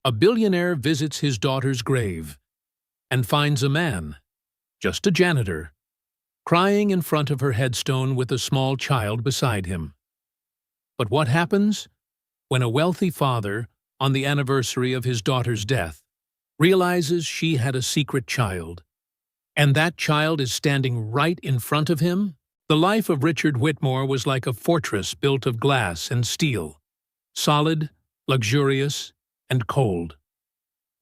A billionaire visits his daughter's grave and finds a man, just a janitor, crying in front of her headstone with a small child beside him. But what happens when a wealthy father, on the anniversary of his daughter's death, realizes she had a secret child, and that child is standing right in front of him? The life of Richard Whitmore was like a fortress built of glass and steel, solid, luxurious, and cold.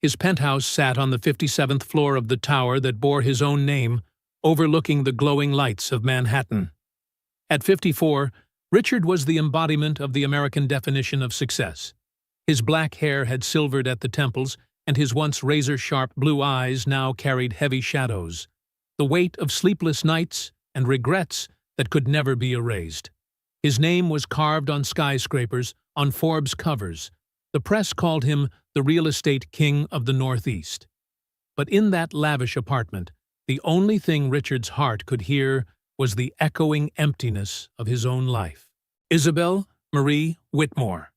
His penthouse sat on the 57th floor of the tower that bore his own name, overlooking the glowing lights of Manhattan. At 54, Richard was the embodiment of the American definition of success. His black hair had silvered at the temples, and his once razor-sharp blue eyes now carried heavy shadows, the weight of sleepless nights and regrets that could never be erased. His name was carved on skyscrapers, on Forbes covers. The press called him the real estate king of the Northeast. But in that lavish apartment, the only thing Richard's heart could hear was the echoing emptiness of his own life. Isabel Marie Whitmore.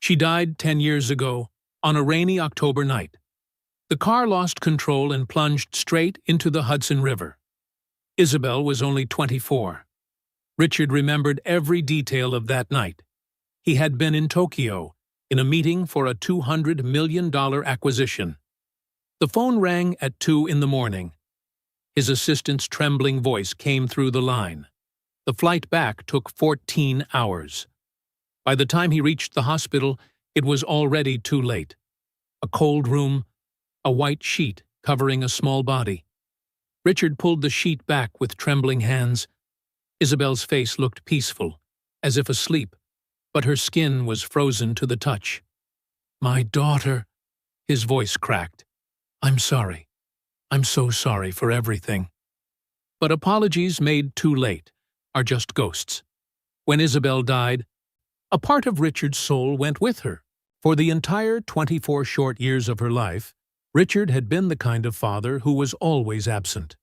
She died 10 years ago, on a rainy October night. The car lost control and plunged straight into the Hudson River. Isabel was only 24. Richard remembered every detail of that night. He had been in Tokyo, in a meeting for a $200 million acquisition. The phone rang at 2 in the morning. His assistant's trembling voice came through the line. The flight back took 14 hours. By the time he reached the hospital, it was already too late. A cold room, a white sheet covering a small body. Richard pulled the sheet back with trembling hands. Isabel's face looked peaceful, as if asleep, but her skin was frozen to the touch. "My daughter," his voice cracked. "I'm sorry. I'm so sorry for everything." But apologies made too late are just ghosts. When Isabel died, a part of Richard's soul went with her. For the entire 24 short years of her life, Richard had been the kind of father who was always absent.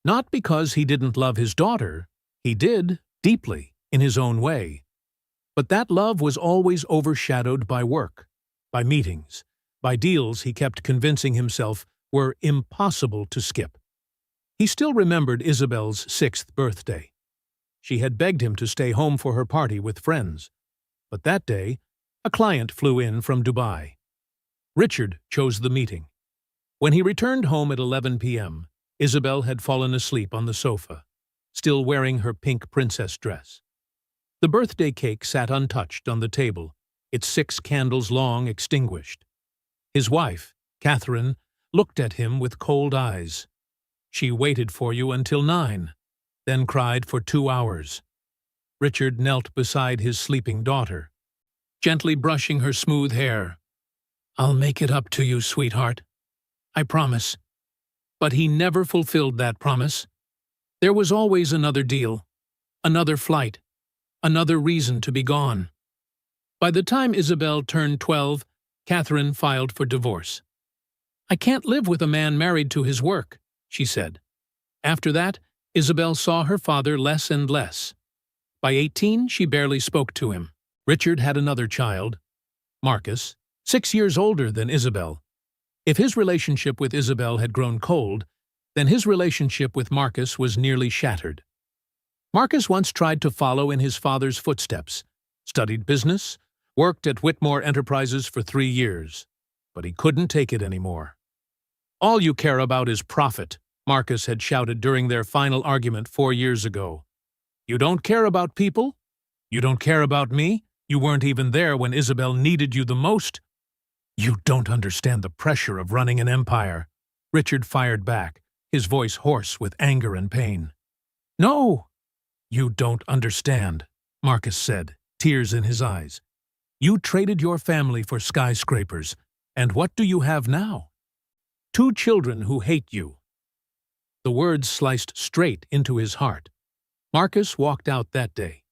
Not because he didn't love his daughter, he did, deeply, in his own way. But that love was always overshadowed by work, by meetings, by deals he kept convincing himself were impossible to skip. He still remembered Isabel's 6th birthday. She had begged him to stay home for her party with friends. But that day, a client flew in from Dubai. Richard chose the meeting. When he returned home at 11 p.m., Isabel had fallen asleep on the sofa, still wearing her pink princess dress. The birthday cake sat untouched on the table, its 6 candles long extinguished. His wife, Catherine, looked at him with cold eyes. "She waited for you until 9, then cried for 2 hours. Richard knelt beside his sleeping daughter, gently brushing her smooth hair. "I'll make it up to you, sweetheart. I promise." But he never fulfilled that promise. There was always another deal, another flight, another reason to be gone. By the time Isabel turned 12, Catherine filed for divorce. "I can't live with a man married to his work," she said. After that, Isabel saw her father less and less. By 18, she barely spoke to him. Richard had another child, Marcus, 6 years older than Isabel. If his relationship with Isabel had grown cold, then his relationship with Marcus was nearly shattered. Marcus once tried to follow in his father's footsteps, studied business, worked at Whitmore Enterprises for 3 years, but he couldn't take it anymore. "All you care about is profit," Marcus had shouted during their final argument 4 years ago. "You don't care about people? You don't care about me? You weren't even there when Isabel needed you the most." "You don't understand the pressure of running an empire," Richard fired back, his voice hoarse with anger and pain. "No!" "You don't understand," Marcus said, tears in his eyes. "You traded your family for skyscrapers, and what do you have now? 2 children who hate you." The words sliced straight into his heart. Marcus walked out that day.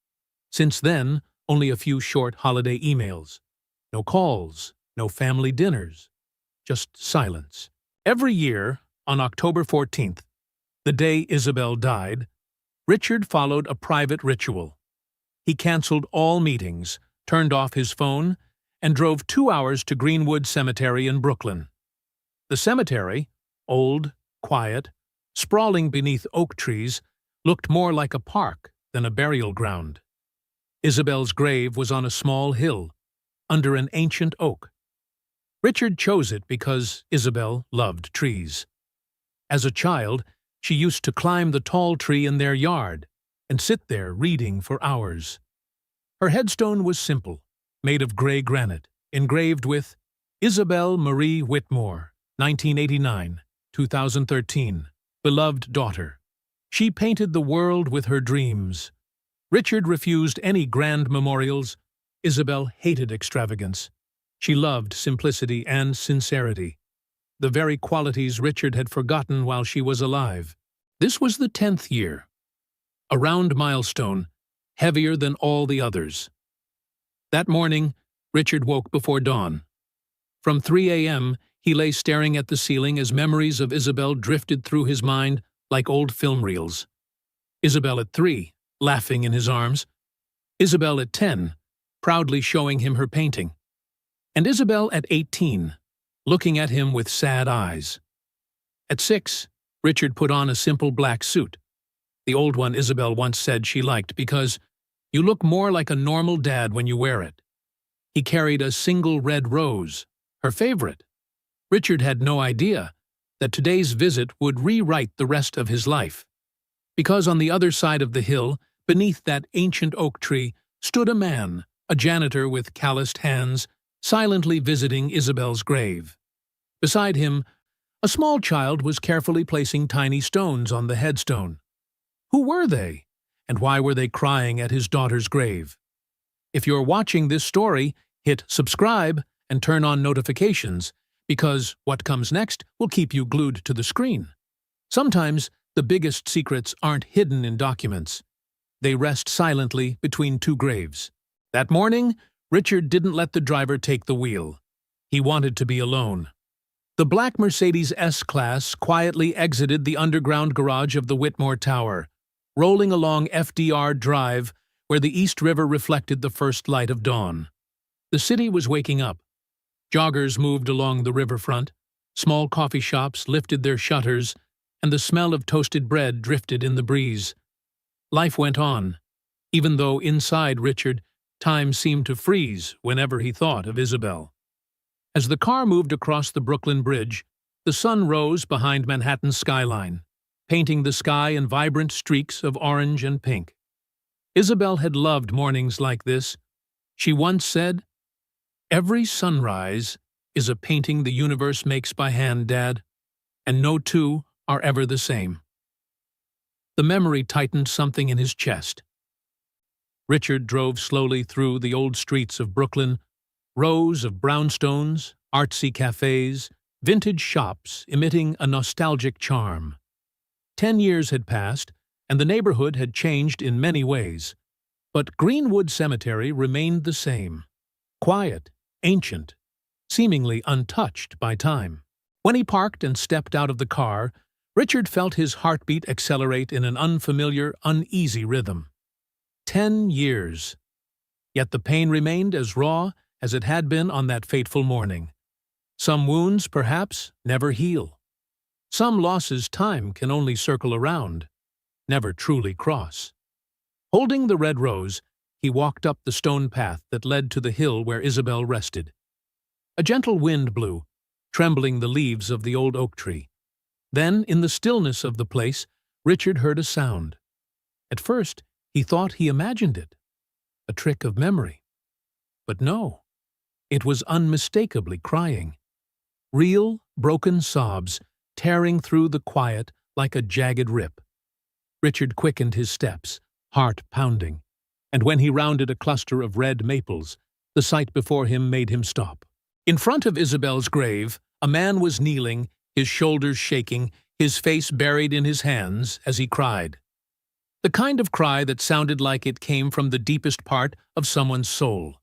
Since then, only a few short holiday emails. No calls, no family dinners, just silence. Every year, on October 14th, the day Isabel died, Richard followed a private ritual. He canceled all meetings, turned off his phone, and drove 2 hours to Greenwood Cemetery in Brooklyn. The cemetery, old, quiet, sprawling beneath oak trees, looked more like a park than a burial ground. Isabel's grave was on a small hill, under an ancient oak. Richard chose it because Isabel loved trees. As a child, she used to climb the tall tree in their yard and sit there reading for hours. Her headstone was simple, made of gray granite, engraved with Isabel Marie Whitmore, 1989, 2013, beloved daughter. She painted the world with her dreams. Richard refused any grand memorials. Isabel hated extravagance. She loved simplicity and sincerity, the very qualities Richard had forgotten while she was alive. This was the 10th year, a round milestone, heavier than all the others. That morning, Richard woke before dawn. From 3 a.m., he lay staring at the ceiling as memories of Isabel drifted through his mind like old film reels. Isabel at 3, laughing in his arms. Isabel at 10, proudly showing him her painting. And Isabel at 18, looking at him with sad eyes. At 6, Richard put on a simple black suit, the old one Isabel once said she liked because you look more like a normal dad when you wear it. He carried a single red rose, her favorite. Richard had no idea that today's visit would rewrite the rest of his life. Because on the other side of the hill, beneath that ancient oak tree, stood a man, a janitor with calloused hands, silently visiting Isabel's grave. Beside him, a small child was carefully placing tiny stones on the headstone. Who were they? And why were they crying at his daughter's grave? If you're watching this story, hit subscribe and turn on notifications, because what comes next will keep you glued to the screen. Sometimes the biggest secrets aren't hidden in documents. They rest silently between two graves. That morning, Richard didn't let the driver take the wheel. He wanted to be alone. The black Mercedes S-Class quietly exited the underground garage of the Whitmore Tower, rolling along FDR Drive where the East River reflected the first light of dawn. The city was waking up. Joggers moved along the riverfront, small coffee shops lifted their shutters, and the smell of toasted bread drifted in the breeze. Life went on, even though inside Richard, time seemed to freeze whenever he thought of Isabel. As the car moved across the Brooklyn Bridge, the sun rose behind Manhattan's skyline, painting the sky in vibrant streaks of orange and pink. Isabel had loved mornings like this. She once said, "Every sunrise is a painting the universe makes by hand, Dad, and no two are ever the same." The memory tightened something in his chest. Richard drove slowly through the old streets of Brooklyn, rows of brownstones, artsy cafes, vintage shops emitting a nostalgic charm. 10 years had passed, and the neighborhood had changed in many ways. But Greenwood Cemetery remained the same, quiet, ancient, seemingly untouched by time. When he parked and stepped out of the car, Richard felt his heartbeat accelerate in an unfamiliar, uneasy rhythm. 10 years. Yet the pain remained as raw as it had been on that fateful morning. Some wounds, perhaps, never heal. Some losses time can only circle around, never truly cross. Holding the red rose, he walked up the stone path that led to the hill where Isabel rested. A gentle wind blew, trembling the leaves of the old oak tree. Then, in the stillness of the place, Richard heard a sound. At first, he thought he imagined it, a trick of memory. But no, it was unmistakably crying. Real, broken sobs, tearing through the quiet like a jagged rip. Richard quickened his steps, heart pounding, and when he rounded a cluster of red maples, the sight before him made him stop. In front of Isabel's grave, a man was kneeling, his shoulders shaking, his face buried in his hands as he cried. The kind of cry that sounded like it came from the deepest part of someone's soul.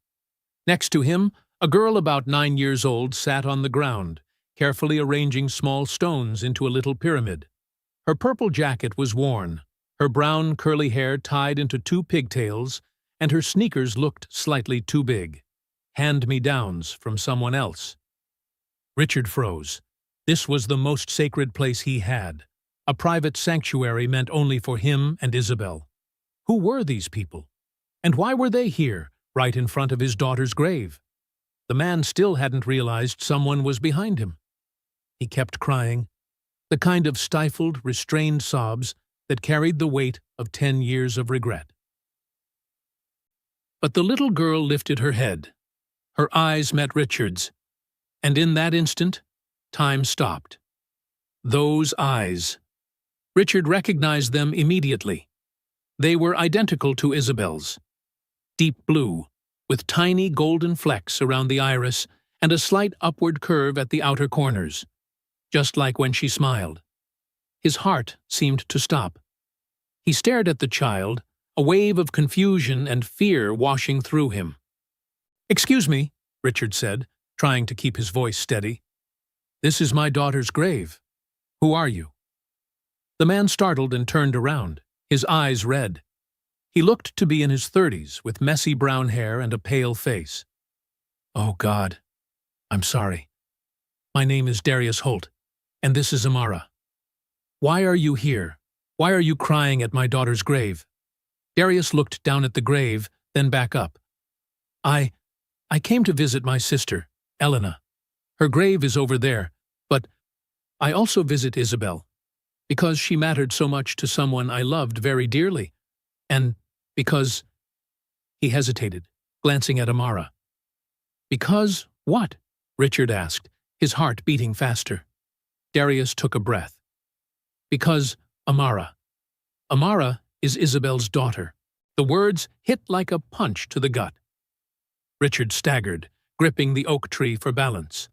Next to him, a girl about 9 years old sat on the ground, carefully arranging small stones into a little pyramid. Her purple jacket was worn, her brown curly hair tied into 2 pigtails, and her sneakers looked slightly too big. hand-me-downs from someone else. Richard froze. This was the most sacred place he had, a private sanctuary meant only for him and Isabel. Who were these people? And why were they here, right in front of his daughter's grave? The man still hadn't realized someone was behind him. He kept crying, the kind of stifled, restrained sobs that carried the weight of 10 years of regret. But the little girl lifted her head. Her eyes met Richard's, and in that instant, time stopped. Those eyes. Richard recognized them immediately. They were identical to Isabel's. Deep blue, with tiny golden flecks around the iris and a slight upward curve at the outer corners, just like when she smiled. His heart seemed to stop. He stared at the child, a wave of confusion and fear washing through him. "Excuse me," Richard said, trying to keep his voice steady. "This is my daughter's grave. Who are you?" The man startled and turned around, his eyes red. He looked to be in his 30s, with messy brown hair and a pale face. "Oh, God. I'm sorry. My name is Darius Holt, and this is Amara. Why are you here? Why are you crying at my daughter's grave?" Darius looked down at the grave, then back up. I came to visit my sister, Elena. Her grave is over there, but I also visit Isabel, because she mattered so much to someone I loved very dearly, and because—" He hesitated, glancing at Amara. "Because what?" Richard asked, his heart beating faster. Darius took a breath. "Because Amara. Amara is Isabel's daughter." The words hit like a punch to the gut. Richard staggered, gripping the oak tree for balance.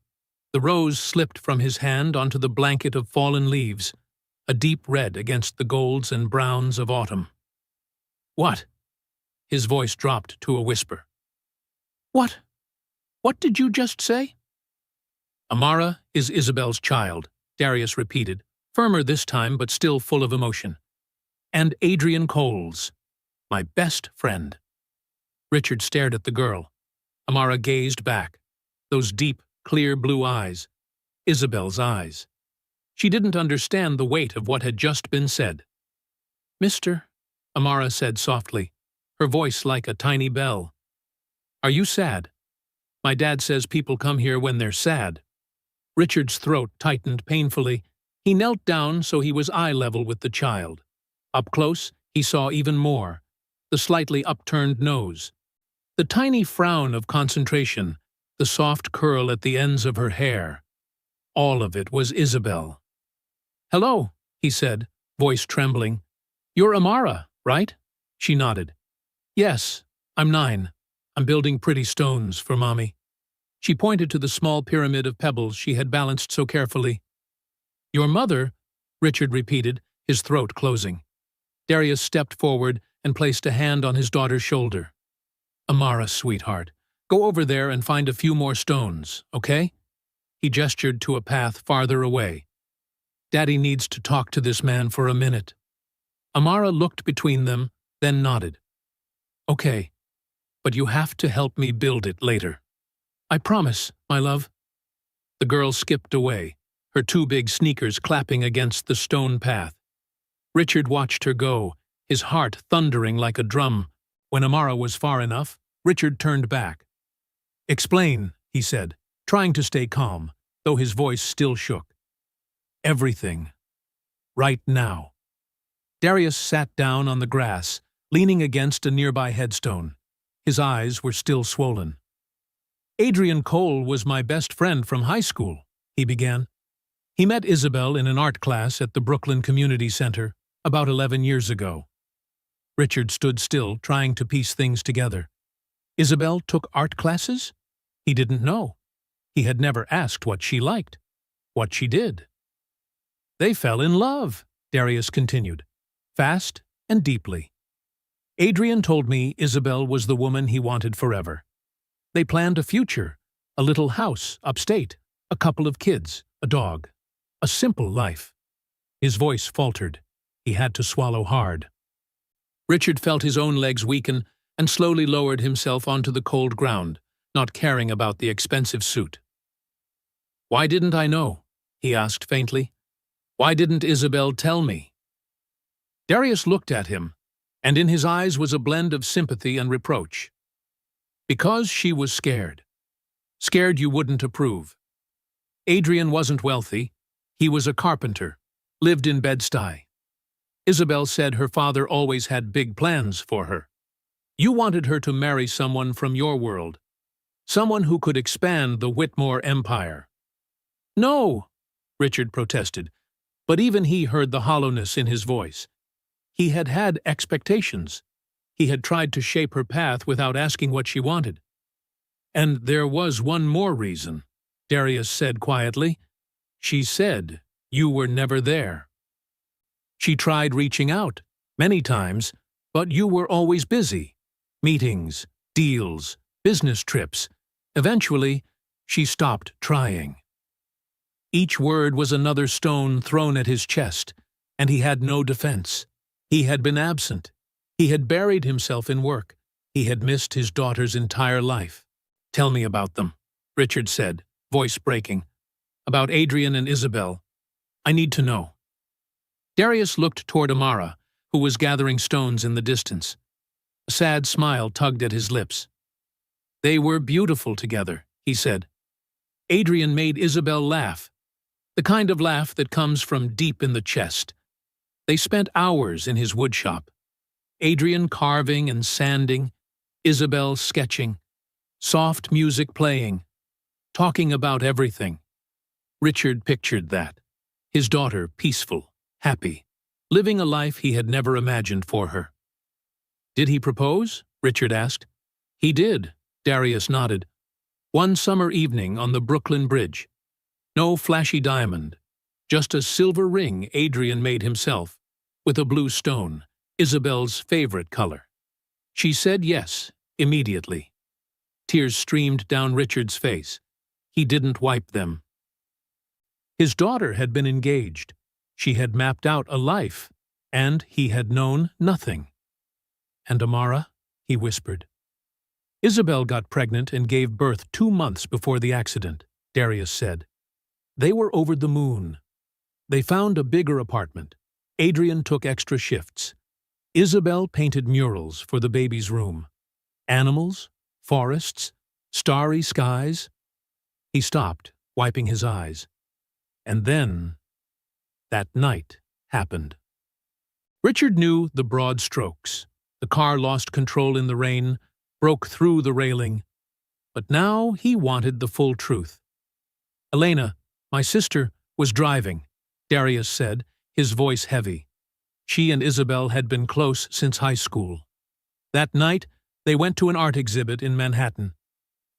The rose slipped from his hand onto the blanket of fallen leaves, a deep red against the golds and browns of autumn. "What?" His voice dropped to a whisper. "What? What did you just say?" "Amara is Isabel's child," Darius repeated, firmer this time but still full of emotion. "And Adrian Cole's, my best friend." Richard stared at the girl. Amara gazed back, those deep, clear blue eyes, Isabel's eyes. She didn't understand the weight of what had just been said. "Mister," Amara said softly, her voice like a tiny bell. "Are you sad? My dad says people come here when they're sad." Richard's throat tightened painfully. He knelt down so he was eye level with the child. Up close, he saw even more, the slightly upturned nose, the tiny frown of concentration, the soft curl at the ends of her hair. All of it was Isabel. "Hello," he said, voice trembling. "You're Amara, right?" She nodded. "Yes, I'm 9. I'm building pretty stones for Mommy." She pointed to the small pyramid of pebbles she had balanced so carefully. "Your mother," Richard repeated, his throat closing. Darius stepped forward and placed a hand on his daughter's shoulder. "Amara, sweetheart, go over there and find a few more stones, okay?" He gestured to a path farther away. "Daddy needs to talk to this man for a minute." Amara looked between them, then nodded. "Okay, but you have to help me build it later." "I promise, my love." The girl skipped away, her 2 big sneakers clapping against the stone path. Richard watched her go, his heart thundering like a drum. When Amara was far enough, Richard turned back. "Explain," he said, trying to stay calm, though his voice still shook. "Everything. Right now." Darius sat down on the grass, leaning against a nearby headstone. His eyes were still swollen. "Adrian Cole was my best friend from high school," he began. "He met Isabel in an art class at the Brooklyn Community Center about 11 years ago." Richard stood still, trying to piece things together. Isabel took art classes? He didn't know. He had never asked what she liked, what she did. "They fell in love," Darius continued, fast and deeply. "Adrian told me Isabel was the woman he wanted forever. They planned a future, a little house upstate, a couple of kids, a dog, a simple life." His voice faltered. He had to swallow hard. Richard felt his own legs weaken and slowly lowered himself onto the cold ground, not caring about the expensive suit. "Why didn't I know?" he asked faintly. "Why didn't Isabel tell me?" Darius looked at him, and in his eyes was a blend of sympathy and reproach. Because she was scared. Scared you wouldn't approve. Adrian wasn't wealthy. He was a carpenter, lived in Bed-Stuy. Isabel said her father always had big plans for her. You wanted her to marry someone from your world, someone who could expand the Whitmore empire. "No," Richard protested, but even he heard the hollowness in his voice. He had had expectations. He had tried to shape her path without asking what she wanted. "And there was one more reason," Darius said quietly. "She said you were never there. She tried reaching out, many times, but you were always busy. Meetings, deals, business trips. Eventually, she stopped trying." Each word was another stone thrown at his chest, and he had no defense. He had been absent. He had buried himself in work. He had missed his daughter's entire life. "Tell me about them," Richard said, voice breaking. "About Adrian and Isabel. I need to know." Darius looked toward Amara, who was gathering stones in the distance. A sad smile tugged at his lips. "They were beautiful together," he said. "Adrian made Isabel laugh, the kind of laugh that comes from deep in the chest. They spent hours in his woodshop. Adrian carving and sanding, Isabel sketching, soft music playing, talking about everything." Richard pictured that. His daughter peaceful, happy, living a life he had never imagined for her. "Did he propose?" Richard asked. "He did," Darius nodded. "One summer evening on the Brooklyn Bridge. No flashy diamond, just a silver ring Adrian made himself, with a blue stone, Isabel's favorite color. She said yes, immediately." Tears streamed down Richard's face. He didn't wipe them. His daughter had been engaged. She had mapped out a life, and he had known nothing. "And Amara?" he whispered. "Isabel got pregnant and gave birth 2 months before the accident," Darius said. "They were over the moon. They found a bigger apartment. Adrian took extra shifts. Isabel painted murals for the baby's room. Animals, forests, starry skies." He stopped, wiping his eyes. "And then, that night happened." Richard knew the broad strokes. The car lost control in the rain, broke through the railing. But now he wanted the full truth. "Elena, my sister, was driving," Darius said, his voice heavy. She and Isabel had been close since high school. That night, they went to an art exhibit in Manhattan.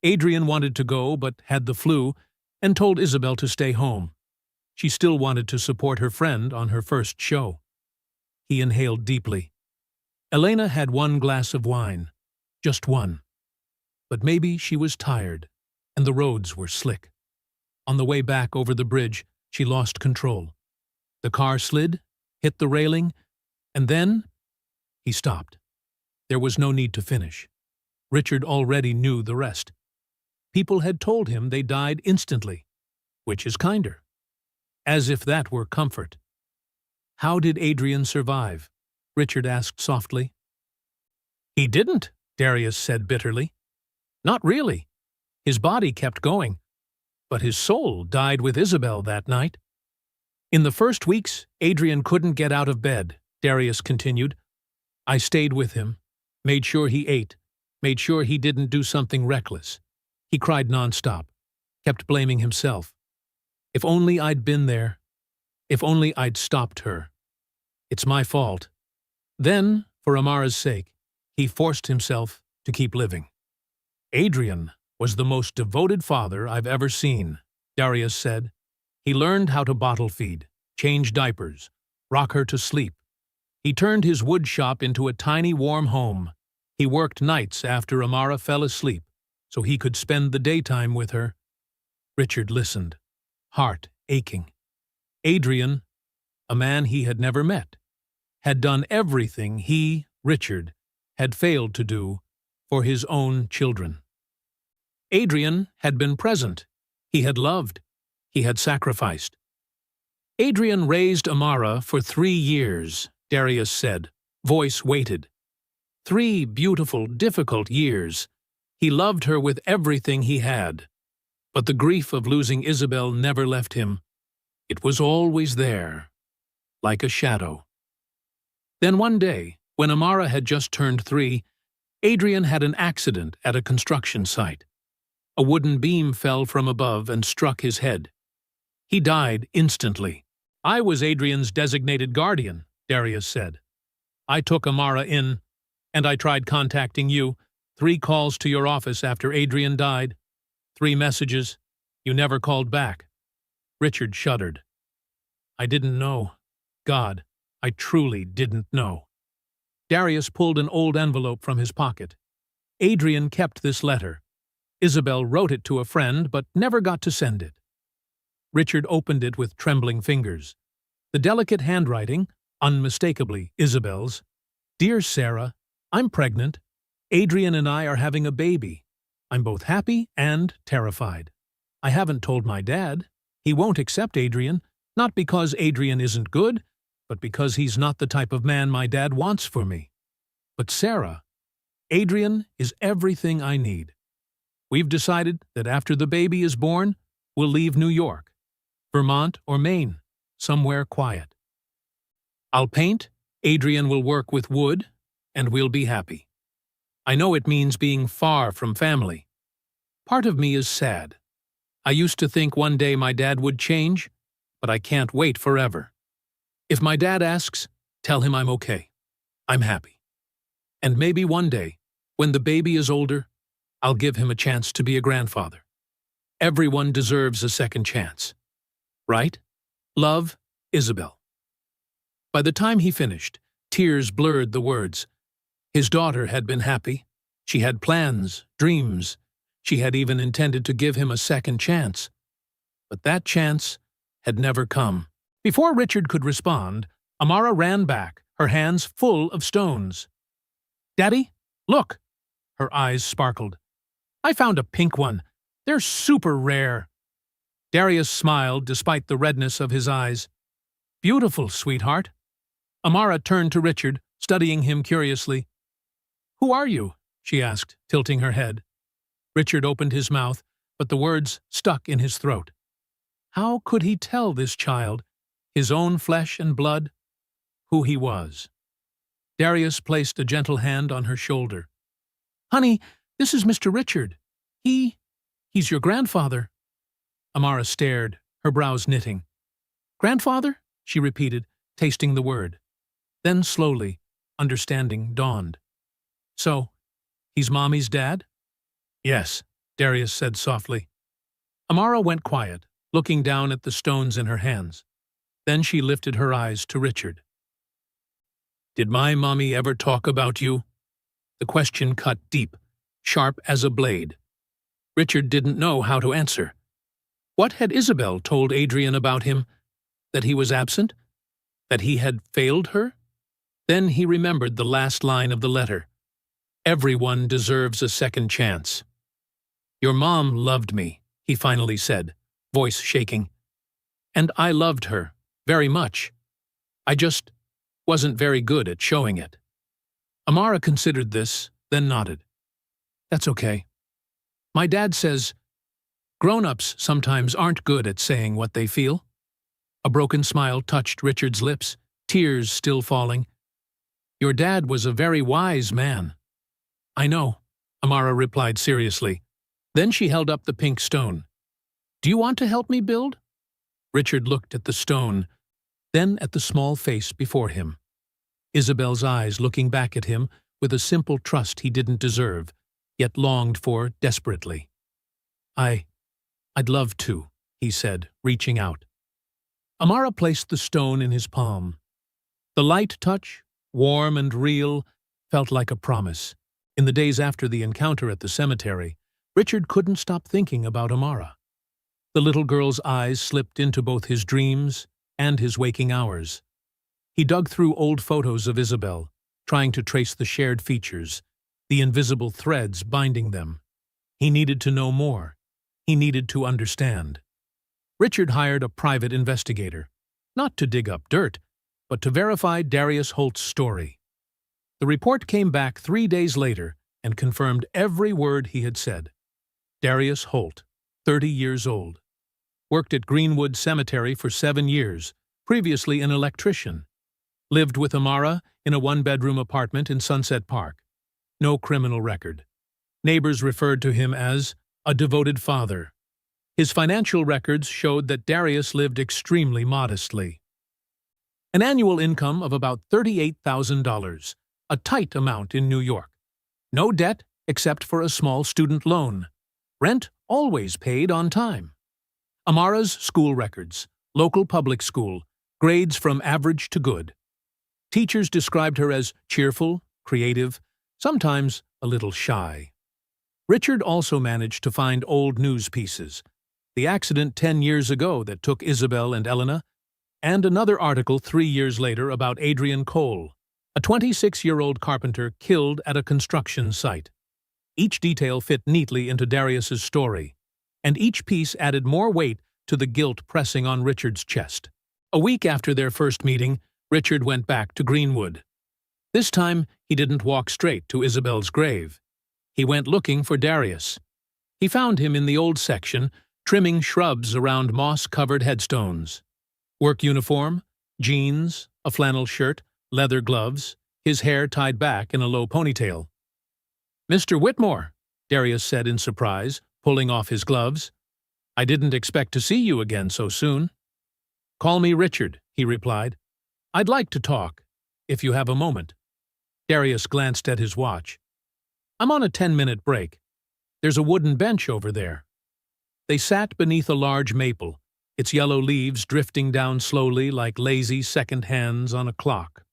Adrian wanted to go but had the flu and told Isabel to stay home. She still wanted to support her friend on her first show. He inhaled deeply. Elena had 1 glass of wine. Just one. But maybe she was tired, and the roads were slick. On the way back over the bridge, she lost control. The car slid, hit the railing, and then he stopped. There was no need to finish. Richard already knew the rest. People had told him they died instantly, which is kinder. As if that were comfort. "How did Adrian survive?" Richard asked softly. "He didn't," Darius said bitterly. "Not really. His body kept going. But his soul died with Isabel that night." "In the first weeks, Adrian couldn't get out of bed," Darius continued. "I stayed with him, made sure he ate, made sure he didn't do something reckless. He cried nonstop, kept blaming himself. If only I'd been there. If only I'd stopped her. It's my fault." Then, for Amara's sake, he forced himself to keep living. "Adrian was the most devoted father I've ever seen," Darius said. "He learned how to bottle feed, change diapers, rock her to sleep. He turned his wood shop into a tiny warm home. He worked nights after Amara fell asleep, so he could spend the daytime with her." Richard listened, heart aching. Adrian, a man he had never met, had done everything he, Richard, had failed to do for his own children. Adrian had been present. He had loved. He had sacrificed. Adrian raised Amara for 3 years, Darius said, voice weighted. 3 beautiful, difficult years. He loved her with everything he had. But the grief of losing Isabel never left him. It was always there, like a shadow. Then one day, when Amara had just turned 3, Adrian had an accident at a construction site. A wooden beam fell from above and struck his head. He died instantly. I was Adrian's designated guardian, Darius said. I took Amara in, and I tried contacting you. 3 calls to your office after Adrian died. 3 messages. You never called back. Richard shuddered. I didn't know. God, I truly didn't know. Darius pulled an old envelope from his pocket. Adrian kept this letter. Isabel wrote it to a friend, but never got to send it. Richard opened it with trembling fingers. The delicate handwriting, unmistakably Isabel's. Dear Sarah, I'm pregnant. Adrian and I are having a baby. I'm both happy and terrified. I haven't told my dad. He won't accept Adrian, not because Adrian isn't good, but because he's not the type of man my dad wants for me. But Sarah, Adrian is everything I need. We've decided that after the baby is born, we'll leave New York, Vermont or Maine, somewhere quiet. I'll paint, Adrian will work with wood, and we'll be happy. I know it means being far from family. Part of me is sad. I used to think one day my dad would change, but I can't wait forever. If my dad asks, tell him I'm okay. I'm happy. And maybe one day, when the baby is older, I'll give him a chance to be a grandfather. Everyone deserves a second chance. Right? Love, Isabel. By the time he finished, tears blurred the words. His daughter had been happy. She had plans, dreams. She had even intended to give him a second chance. But that chance had never come. Before Richard could respond, Amara ran back, her hands full of stones. Daddy, look! Her eyes sparkled. I found a pink one. They're super rare. Darius smiled despite the redness of his eyes. Beautiful, sweetheart. Amara turned to Richard, studying him curiously. Who are you? She asked, tilting her head. Richard opened his mouth, but the words stuck in his throat. How could he tell this child, his own flesh and blood, who he was? Darius placed a gentle hand on her shoulder. Honey, this is Mr. Richard. He's your grandfather. Amara stared, her brows knitting. Grandfather? She repeated, tasting the word. Then slowly, understanding dawned. So, he's Mommy's dad? Yes, Darius said softly. Amara went quiet, looking down at the stones in her hands. Then she lifted her eyes to Richard. Did my mommy ever talk about you? The question cut deep, sharp as a blade. Richard didn't know how to answer. What had Isabel told Adrian about him? That he was absent? That he had failed her? Then he remembered the last line of the letter. Everyone deserves a second chance. Your mom loved me, he finally said, voice shaking. And I loved her, very much. I just wasn't very good at showing it. Amara considered this, then nodded. That's okay. My dad says, grown-ups sometimes aren't good at saying what they feel. A broken smile touched Richard's lips, tears still falling. Your dad was a very wise man. I know, Amara replied seriously. Then she held up the pink stone. Do you want to help me build? Richard looked at the stone, then at the small face before him. Isabel's eyes looking back at him with a simple trust he didn't deserve, yet longed for desperately. I'd love to, he said, reaching out. Amara placed the stone in his palm. The light touch, warm and real, felt like a promise. In the days after the encounter at the cemetery, Richard couldn't stop thinking about Amara. The little girl's eyes slipped into both his dreams and his waking hours. He dug through old photos of Isabel, trying to trace the shared features, the invisible threads binding them. He needed to know more. He needed to understand. Richard hired a private investigator, not to dig up dirt, but to verify Darius Holt's story. The report came back 3 days later and confirmed every word he had said. Darius Holt, 30 years old, worked at Greenwood Cemetery for 7 years, previously an electrician. Lived with Amara in a one-bedroom apartment in Sunset Park. No criminal record. Neighbors referred to him as a devoted father. His financial records showed that Darius lived extremely modestly. An annual income of about $38,000, a tight amount in New York. No debt except for a small student loan. Rent always paid on time. Amara's school records, local public school, grades from average to good. Teachers described her as cheerful, creative, sometimes a little shy. Richard also managed to find old news pieces. The accident 10 years ago that took Isabel and Elena, and another article 3 years later about Adrian Cole, a 26-year-old carpenter killed at a construction site. Each detail fit neatly into Darius's story, and each piece added more weight to the guilt pressing on Richard's chest. A week after their first meeting, Richard went back to Greenwood. This time, he didn't walk straight to Isabel's grave. He went looking for Darius. He found him in the old section, trimming shrubs around moss-covered headstones. Work uniform, jeans, a flannel shirt, leather gloves, his hair tied back in a low ponytail. "Mr. Whitmore," Darius said in surprise, pulling off his gloves. "I didn't expect to see you again so soon." "Call me Richard," he replied. "I'd like to talk, if you have a moment." Darius glanced at his watch. "I'm on a 10-minute break. There's a wooden bench over there." They sat beneath a large maple, its yellow leaves drifting down slowly like lazy second hands on a clock.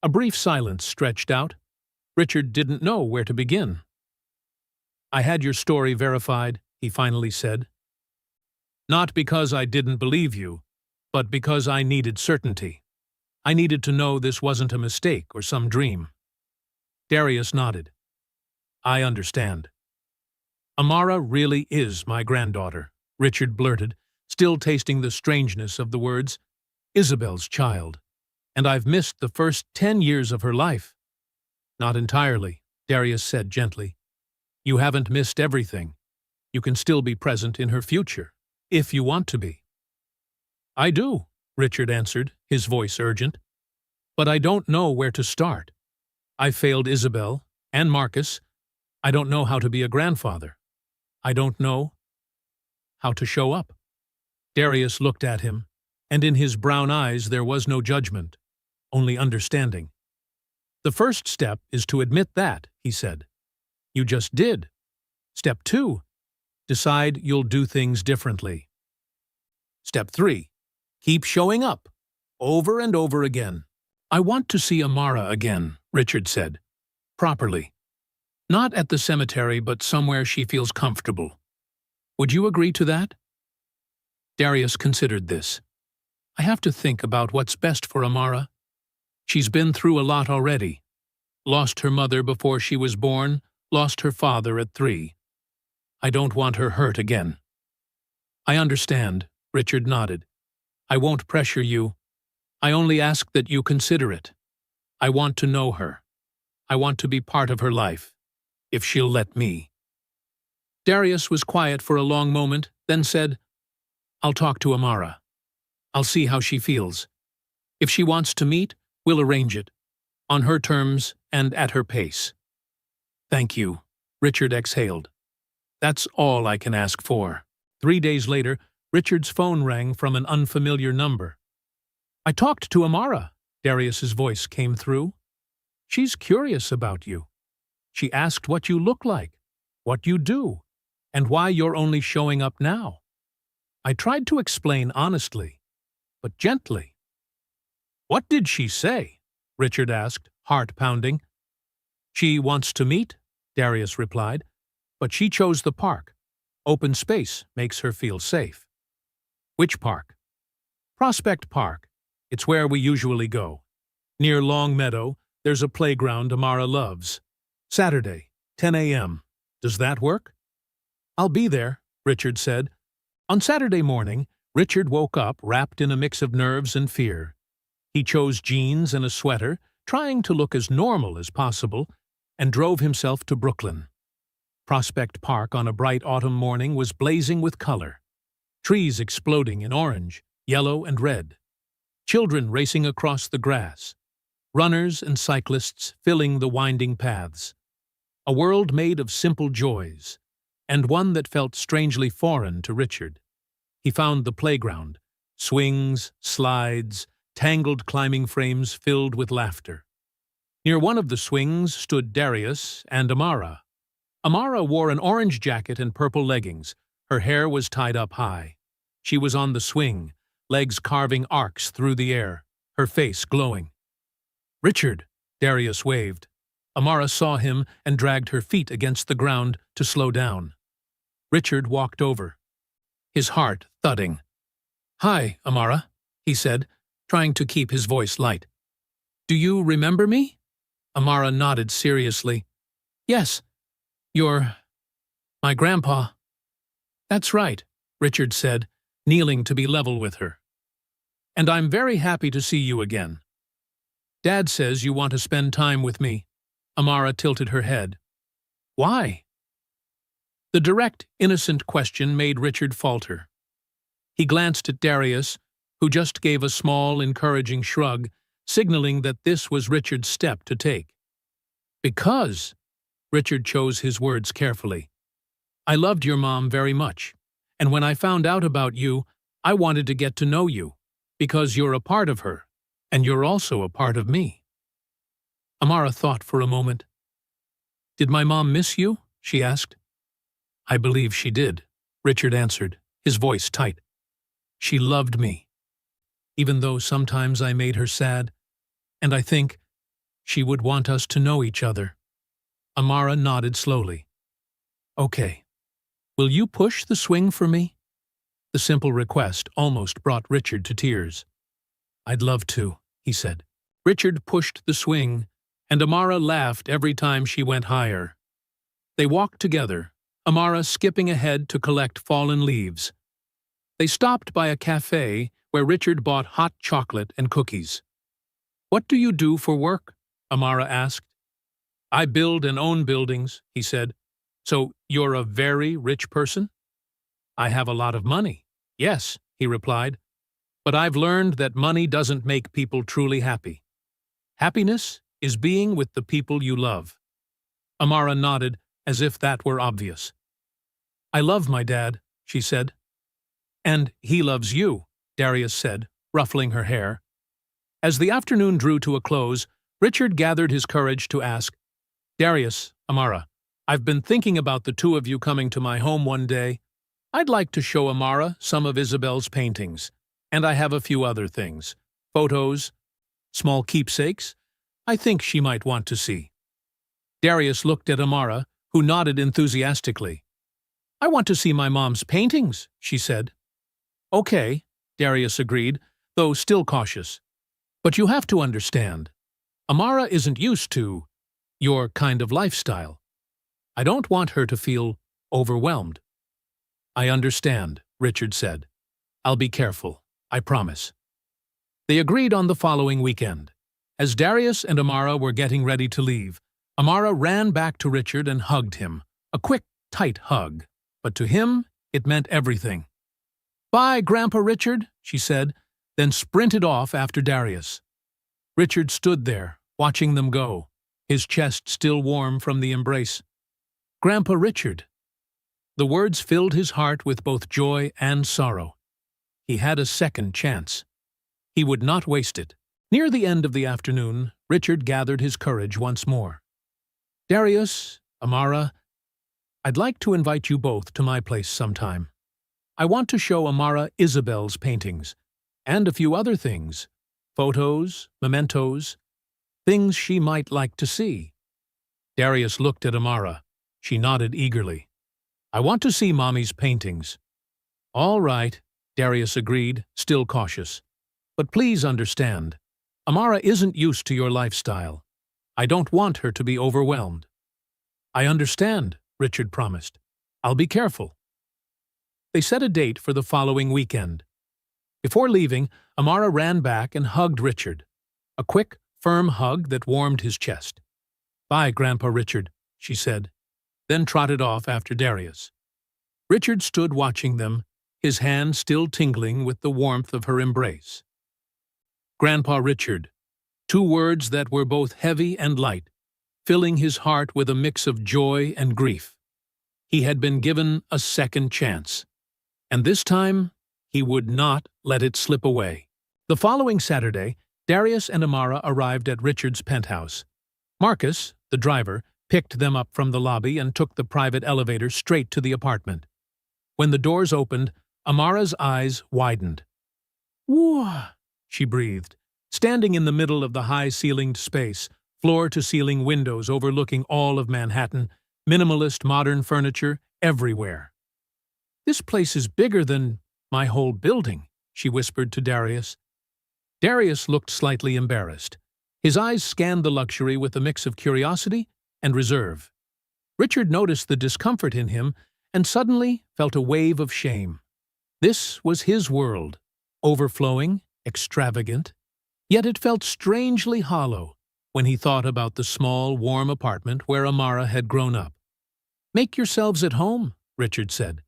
A brief silence stretched out. Richard didn't know where to begin. "I had your story verified," he finally said. "Not because I didn't believe you, but because I needed certainty. I needed to know this wasn't a mistake or some dream." Darius nodded. "I understand." "Amara really is my granddaughter," Richard blurted, still tasting the strangeness of the words. "Isabel's child. And I've missed the first 10 years of her life." "Not entirely," Darius said gently. "You haven't missed everything. You can still be present in her future, if you want to be." "I do," Richard answered, his voice urgent. "But I don't know where to start. I failed Isabel and Marcus. I don't know how to be a grandfather. I don't know how to show up." Darius looked at him, and in his brown eyes there was no judgment, only understanding. "The first step is to admit that," he said. "You just did. Step 2, decide you'll do things differently. Step 3, keep showing up, over and over again." "I want to see Amara again," Richard said. "Properly. Not at the cemetery, but somewhere she feels comfortable. Would you agree to that?" Darius considered this. "I have to think about what's best for Amara. She's been through a lot already. Lost her mother before she was born, lost her father at 3. I don't want her hurt again." "I understand," Richard nodded. "I won't pressure you. I only ask that you consider it. I want to know her. I want to be part of her life, if she'll let me." Darius was quiet for a long moment, then said, "I'll talk to Amara. I'll see how she feels. If she wants to meet, we'll arrange it, on her terms and at her pace." "Thank you," Richard exhaled. "That's all I can ask for." 3 days later, Richard's phone rang from an unfamiliar number. "I talked to Amara," Darius's voice came through. "She's curious about you. She asked what you look like, what you do, and why you're only showing up now." I tried to explain honestly, but gently. "What did she say?" Richard asked, heart pounding. "She wants to meet," Darius replied, "but she chose the park. Open space makes her feel safe." "Which park?" "Prospect Park. It's where we usually go. Near Long Meadow, there's a playground Amara loves. Saturday, 10 a.m. Does that work?" I'll be there, Richard said. On Saturday morning, Richard woke up wrapped in a mix of nerves and fear. He chose jeans and a sweater, trying to look as normal as possible, and drove himself to Brooklyn. Prospect Park on a bright autumn morning was blazing with color. Trees exploding in orange, yellow, and red. Children racing across the grass. Runners and cyclists filling the winding paths. A world made of simple joys, and one that felt strangely foreign to Richard. He found the playground, swings, slides, tangled climbing frames filled with laughter. Near one of the swings stood Darius and Amara. Amara wore an orange jacket and purple leggings. Her hair was tied up high. She was on the swing, legs carving arcs through the air, her face glowing. "Richard," Darius waved. Amara saw him and dragged her feet against the ground to slow down. Richard walked over, his heart thudding. "Hi, Amara," he said, trying to keep his voice light. "Do you remember me?" Amara nodded seriously. "Yes, you're my grandpa." "That's right," Richard said, kneeling to be level with her. "And I'm very happy to see you again. Dad says you want to spend time with me." Amara tilted her head. "Why?" The direct, innocent question made Richard falter. He glanced at Darius, who just gave a small, encouraging shrug, signaling that this was Richard's step to take. "Because," Richard chose his words carefully, "I loved your mom very much, and when I found out about you, I wanted to get to know you, because you're a part of her, and you're also a part of me." Amara thought for a moment. "Did my mom miss you?" she asked. "I believe she did," Richard answered, his voice tight. "She loved me, even though sometimes I made her sad, and I think she would want us to know each other." Amara nodded slowly. "Okay. Will you push the swing for me?" The simple request almost brought Richard to tears. "I'd love to," he said. Richard pushed the swing, and Amara laughed every time she went higher. They walked together, Amara skipping ahead to collect fallen leaves. They stopped by a cafe where Richard bought hot chocolate and cookies. "What do you do for work?" Amara asked. "I build and own buildings," he said. "So you're a very rich person?" "I have a lot of money." "Yes," he replied. "But I've learned that money doesn't make people truly happy. Happiness is being with the people you love." Amara nodded as if that were obvious. "I love my dad," she said. "And he loves you," Darius said, ruffling her hair. As the afternoon drew to a close, Richard gathered his courage to ask, "Darius, Amara, I've been thinking about the two of you coming to my home one day. I'd like to show Amara some of Isabel's paintings, and I have a few other things. Photos, small keepsakes, I think she might want to see." Darius looked at Amara, who nodded enthusiastically. "I want to see my mom's paintings," she said. "Okay," Darius agreed, though still cautious. "But you have to understand, Amara isn't used to your kind of lifestyle. I don't want her to feel overwhelmed." "I understand," Richard said. "I'll be careful, I promise." They agreed on the following weekend. As Darius and Amara were getting ready to leave, Amara ran back to Richard and hugged him, a quick, tight hug. But to him, it meant everything. "Bye, Grandpa Richard," she said, then sprinted off after Darius. Richard stood there, watching them go, his chest still warm from the embrace. "Grandpa Richard." The words filled his heart with both joy and sorrow. He had a second chance. He would not waste it. Near the end of the afternoon, Richard gathered his courage once more. "Darius, Amara, I'd like to invite you both to my place sometime. I want to show Amara Isabel's paintings, and a few other things, photos, mementos, things she might like to see." Darius looked at Amara. She nodded eagerly. "I want to see Mommy's paintings." "All right," Darius agreed, still cautious. "But please understand, Amara isn't used to your lifestyle. I don't want her to be overwhelmed." "I understand," Richard promised. I'll be careful." They set a date for the following weekend. Before leaving, Amara ran back and hugged Richard. A quick, firm hug that warmed his chest. "Bye, Grandpa Richard," she said, then trotted off after Darius. Richard stood watching them, his hand still tingling with the warmth of her embrace. Grandpa Richard, two words that were both heavy and light, filling his heart with a mix of joy and grief. He had been given a second chance, and this time he would not let it slip away. The following Saturday, Darius and Amara arrived at Richard's penthouse. Marcus, the driver, picked them up from the lobby and took the private elevator straight to the apartment. When the doors opened, Amara's eyes widened. "Whoa," she breathed, standing in the middle of the high-ceilinged space, floor-to-ceiling windows overlooking all of Manhattan, minimalist modern furniture everywhere. "This place is bigger than my whole building," she whispered to Darius. Darius looked slightly embarrassed. His eyes scanned the luxury with a mix of curiosity and reserve. Richard noticed the discomfort in him and suddenly felt a wave of shame. This was his world, overflowing, extravagant, yet it felt strangely hollow when he thought about the small, warm apartment where Amara had grown up. "Make yourselves at home," Richard said,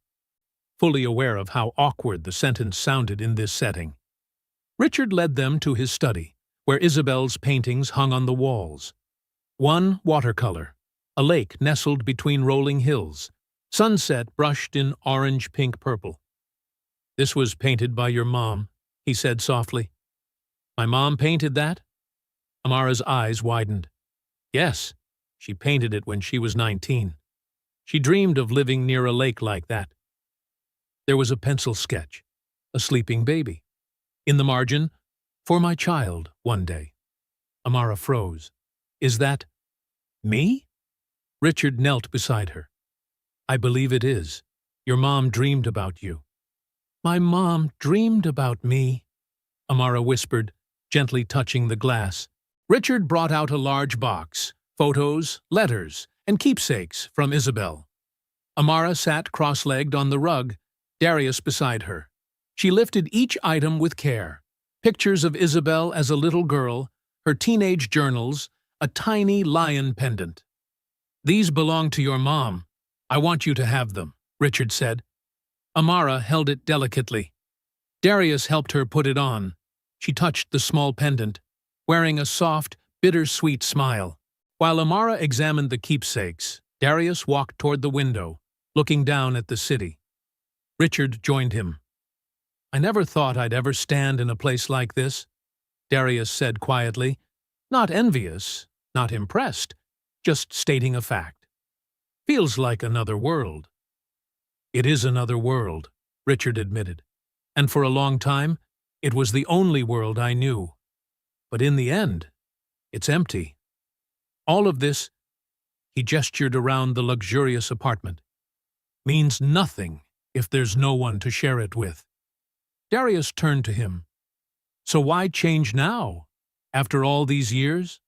fully aware of how awkward the sentence sounded in this setting. Richard led them to his study, where Isabel's paintings hung on the walls. One watercolor, a lake nestled between rolling hills, sunset brushed in orange-pink-purple. "This was painted by your mom," he said softly. "My mom painted that?" Amara's eyes widened. "Yes, she painted it when she was 19. She dreamed of living near a lake like that." There was a pencil sketch, a sleeping baby. In the margin, "For my child, one day." Amara froze. "Is that me?" Richard knelt beside her. "I believe it is. Your mom dreamed about you." "My mom dreamed about me," Amara whispered, gently touching the glass. Richard brought out a large box, photos, letters, and keepsakes from Isabel. Amara sat cross-legged on the rug, Darius beside her. She lifted each item with care. Pictures of Isabel as a little girl, her teenage journals, a tiny lion pendant. "These belong to your mom. I want you to have them," Richard said. Amara held it delicately. Darius helped her put it on. She touched the small pendant, wearing a soft, bittersweet smile. While Amara examined the keepsakes, Darius walked toward the window, looking down at the city. Richard joined him. "I never thought I'd ever stand in a place like this," Darius said quietly, not envious, not impressed, just stating a fact. "Feels like another world." "It is another world," Richard admitted, "and for a long time, it was the only world I knew. But in the end, it's empty. All of this," he gestured around the luxurious apartment, "means nothing if there's no one to share it with." Darius turned to him. "So why change now, after all these years?"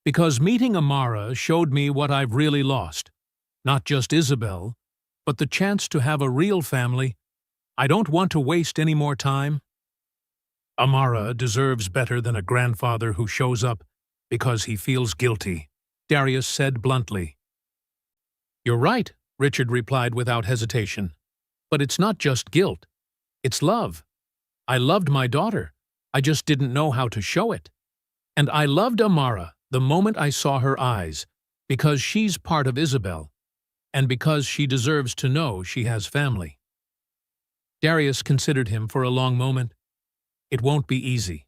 "Because meeting Amara showed me what I've really lost. Not just Isabel, but the chance to have a real family. I don't want to waste any more time." "Amara deserves better than a grandfather who shows up because he feels guilty," Darius said bluntly. "You're right," Richard replied without hesitation. "But it's not just guilt. It's love. I loved my daughter. I just didn't know how to show it. And I loved Amara the moment I saw her eyes, because she's part of Isabel, and because she deserves to know she has family." Darius considered him for a long moment. "It won't be easy.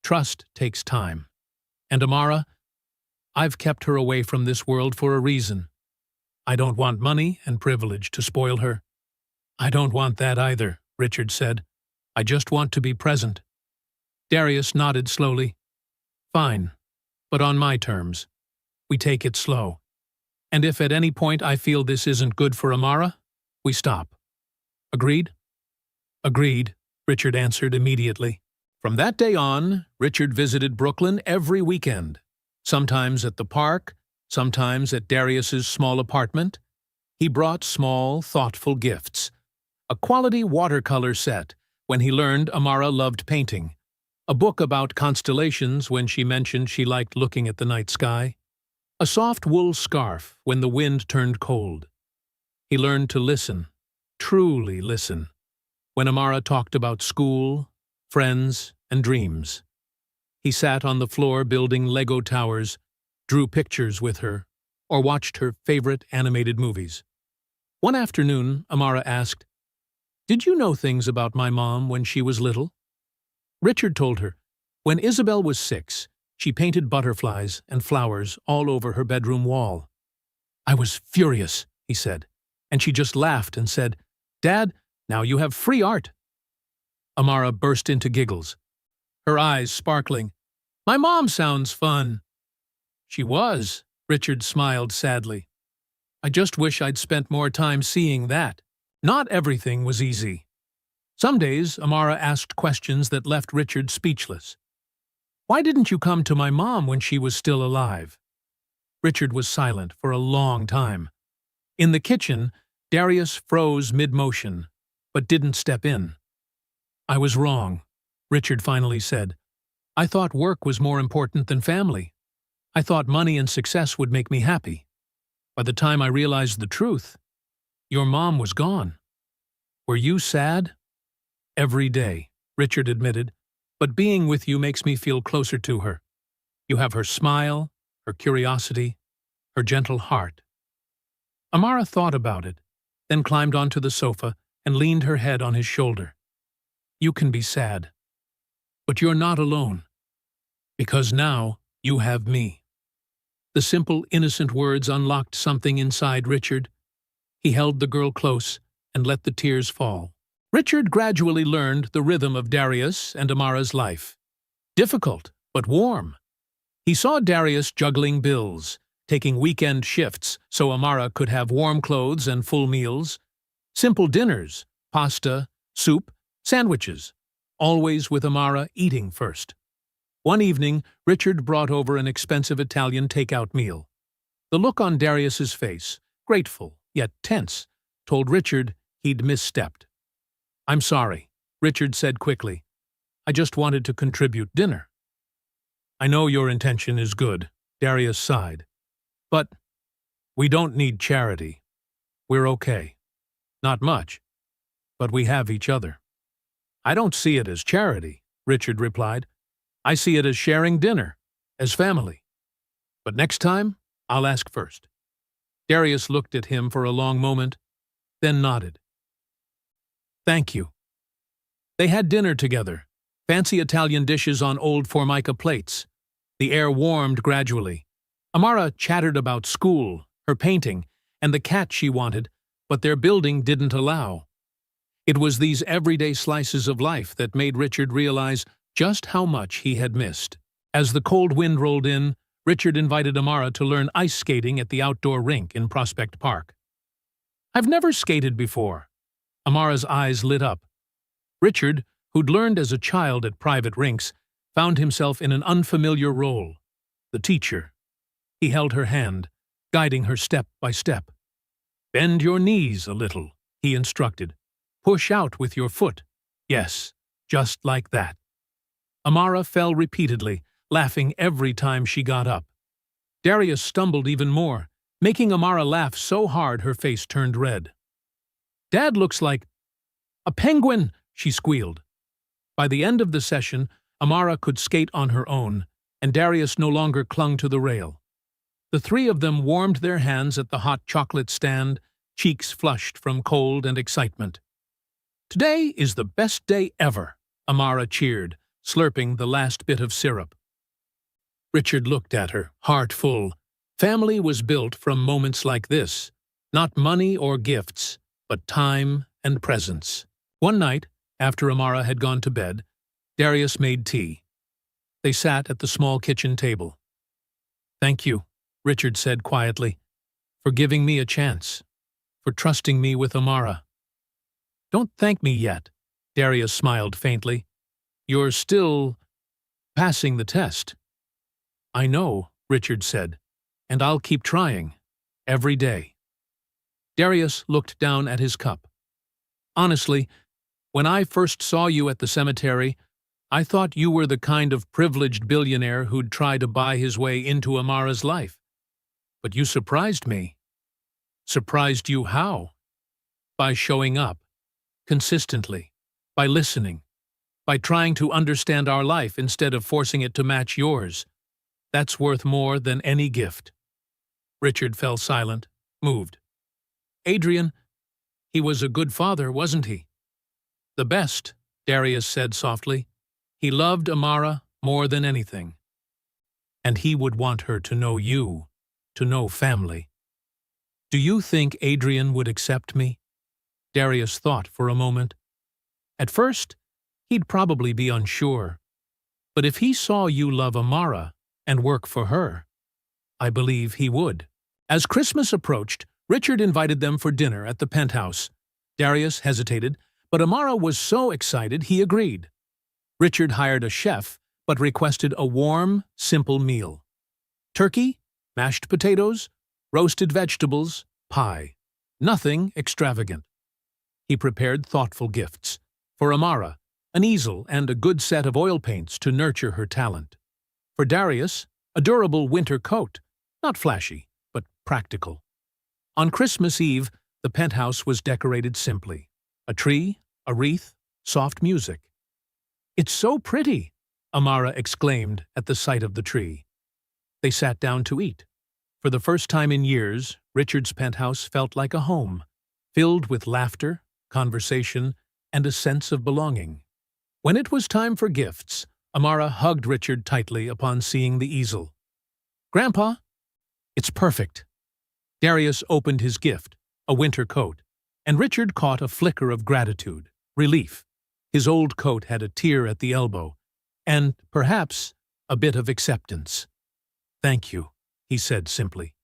Trust takes time. And Amara, I've kept her away from this world for a reason. I don't want money and privilege to spoil her." "I don't want that either," Richard said. "I just want to be present." Darius nodded slowly. "Fine, but on my terms. We take it slow. And if at any point I feel this isn't good for Amara, we stop. Agreed?" "Agreed," Richard answered immediately. From that day on, Richard visited Brooklyn every weekend, sometimes at the park, sometimes at Darius's small apartment. He brought small, thoughtful gifts. A quality watercolor set when he learned Amara loved painting. A book about constellations when she mentioned she liked looking at the night sky. A soft wool scarf when the wind turned cold. He learned to listen, truly listen, when Amara talked about school, friends, and dreams. He sat on the floor building Lego towers, drew pictures with her, or watched her favorite animated movies. One afternoon, Amara asked, "Did you know things about my mom when she was little?" Richard told her, when Isabel was 6, she painted butterflies and flowers all over her bedroom wall. "I was furious," he said, and she just laughed and said, "Dad, now you have free art." Amara burst into giggles, her eyes sparkling. "My mom sounds fun." "She was," Richard smiled sadly. "I just wish I'd spent more time seeing that." Not everything was easy. Some days, Amara asked questions that left Richard speechless. "Why didn't you come to my mom when she was still alive?" Richard was silent for a long time. In the kitchen, Darius froze mid-motion, but didn't step in. "I was wrong," Richard finally said. "I thought work was more important than family. I thought money and success would make me happy. By the time I realized the truth, your mom was gone." "Were you sad?" "Every day," Richard admitted, "but being with you makes me feel closer to her. You have her smile, her curiosity, her gentle heart." Amara thought about it, then climbed onto the sofa and leaned her head on his shoulder. "You can be sad, but you're not alone, because now you have me." The simple, innocent words unlocked something inside Richard. He held the girl close and let the tears fall. Richard gradually learned the rhythm of Darius and Amara's life. Difficult, but warm. He saw Darius juggling bills, taking weekend shifts so Amara could have warm clothes and full meals, simple dinners, pasta, soup, sandwiches, always with Amara eating first. One evening, Richard brought over an expensive Italian takeout meal. The look on Darius's face, grateful yet tense, told Richard he'd misstepped. "I'm sorry," Richard said quickly. "I just wanted to contribute dinner." "I know your intention is good," Darius sighed. "But we don't need charity. We're okay. Not much, but we have each other." "I don't see it as charity," Richard replied. "I see it as sharing dinner, as family. But next time, I'll ask first." Darius looked at him for a long moment, then nodded. "Thank you." They had dinner together, fancy Italian dishes on old Formica plates. The air warmed gradually. Amara chattered about school, her painting, and the cat she wanted, but their building didn't allow. It was these everyday slices of life that made Richard realize just how much he had missed. As the cold wind rolled in, Richard invited Amara to learn ice skating at the outdoor rink in Prospect Park. "I've never skated before." Amara's eyes lit up. Richard, who'd learned as a child at private rinks, found himself in an unfamiliar role, the teacher. He held her hand, guiding her step by step. "Bend your knees a little," he instructed. "Push out with your foot. Yes, just like that." Amara fell repeatedly, laughing every time she got up. Darius stumbled even more, making Amara laugh so hard her face turned red. "Dad looks like a penguin," she squealed. By the end of the session, Amara could skate on her own, and Darius no longer clung to the rail. The three of them warmed their hands at the hot chocolate stand, cheeks flushed from cold and excitement. "Today is the best day ever," Amara cheered, slurping the last bit of syrup. Richard looked at her, heart full. Family was built from moments like this, not money or gifts, but time and presence. One night, after Amara had gone to bed, Darius made tea. They sat at the small kitchen table. "Thank you," Richard said quietly, "for giving me a chance, for trusting me with Amara." "Don't thank me yet," Darius smiled faintly. "You're still passing the test." "I know," Richard said, "and I'll keep trying, every day." Darius looked down at his cup. Honestly, when I first saw you at the cemetery, I thought you were the kind of privileged billionaire who'd try to buy his way into Amara's life. But you surprised me. Surprised you how? By showing up, consistently, by listening, by trying to understand our life instead of forcing it to match yours. That's worth more than any gift. Richard fell silent, moved. Adrian, he was a good father, wasn't he? The best, Darius said softly. He loved Amara more than anything. And he would want her to know you, to know family. Do you think Adrian would accept me? Darius thought for a moment. At first, he'd probably be unsure. But if he saw you love Amara and work for her, I believe he would. As Christmas approached, Richard invited them for dinner at the penthouse. Darius hesitated, but Amara was so excited he agreed. Richard hired a chef, but requested a warm, simple meal. Turkey, mashed potatoes, roasted vegetables, pie. Nothing extravagant. He prepared thoughtful gifts. For Amara, an easel and a good set of oil paints to nurture her talent. For Darius, a durable winter coat, not flashy, but practical. On Christmas Eve, the penthouse was decorated simply. A tree, a wreath, soft music. "It's so pretty," Amara exclaimed at the sight of the tree. They sat down to eat. For the first time in years, Richard's penthouse felt like a home, filled with laughter, conversation, and a sense of belonging. When it was time for gifts, Amara hugged Richard tightly upon seeing the easel. "Grandpa, it's perfect." Darius opened his gift, a winter coat, and Richard caught a flicker of gratitude, relief. His old coat had a tear at the elbow, and, perhaps, a bit of acceptance. "Thank you," he said simply.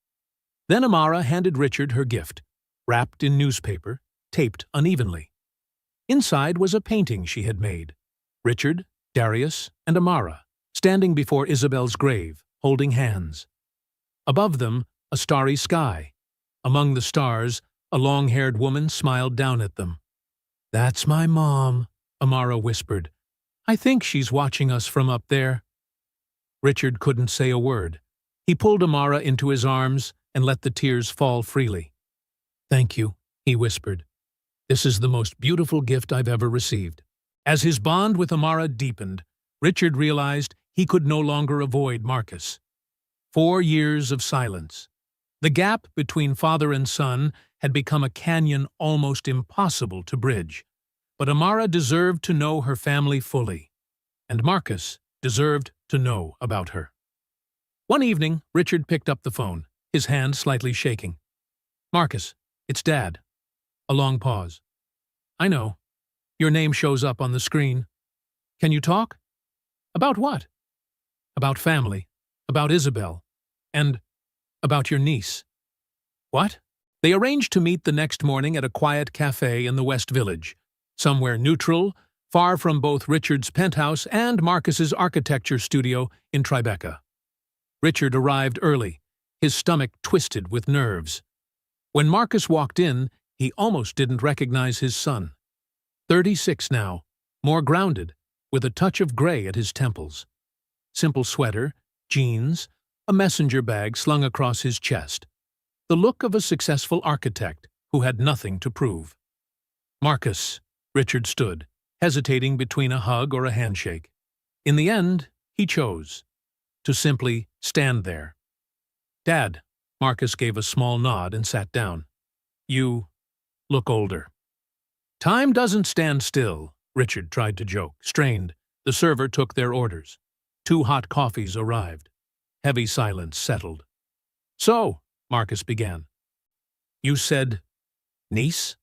Then Amara handed Richard her gift, wrapped in newspaper, taped unevenly. Inside was a painting she had made. Richard, Darius, and Amara, standing before Isabel's grave, holding hands. Above them, a starry sky. Among the stars, a long-haired woman smiled down at them. "That's my mom," Amara whispered. "I think she's watching us from up there." Richard couldn't say a word. He pulled Amara into his arms and let the tears fall freely. "Thank you," he whispered. "This is the most beautiful gift I've ever received." As his bond with Amara deepened, Richard realized he could no longer avoid Marcus. 4 years of silence. The gap between father and son had become a canyon almost impossible to bridge. But Amara deserved to know her family fully, and Marcus deserved to know about her. One evening, Richard picked up the phone, his hand slightly shaking. "Marcus, it's Dad." A long pause. "I know. Your name shows up on the screen. Can you talk?" "About what?" "About family, about Isabel, and about your niece." "What?" They arranged to meet the next morning at a quiet cafe in the West Village, somewhere neutral, far from both Richard's penthouse and Marcus's architecture studio in Tribeca. Richard arrived early, his stomach twisted with nerves. When Marcus walked in, he almost didn't recognize his son. 36 now, more grounded, with a touch of gray at his temples. Simple sweater, jeans, a messenger bag slung across his chest. The look of a successful architect who had nothing to prove. "Marcus," Richard stood, hesitating between a hug or a handshake. In the end, he chose to simply stand there. "Dad," Marcus gave a small nod and sat down. "You look older." "Time doesn't stand still," Richard tried to joke. Strained, the server took their orders. 2 hot coffees arrived. Heavy silence settled. "So," Marcus began, "you said niece?"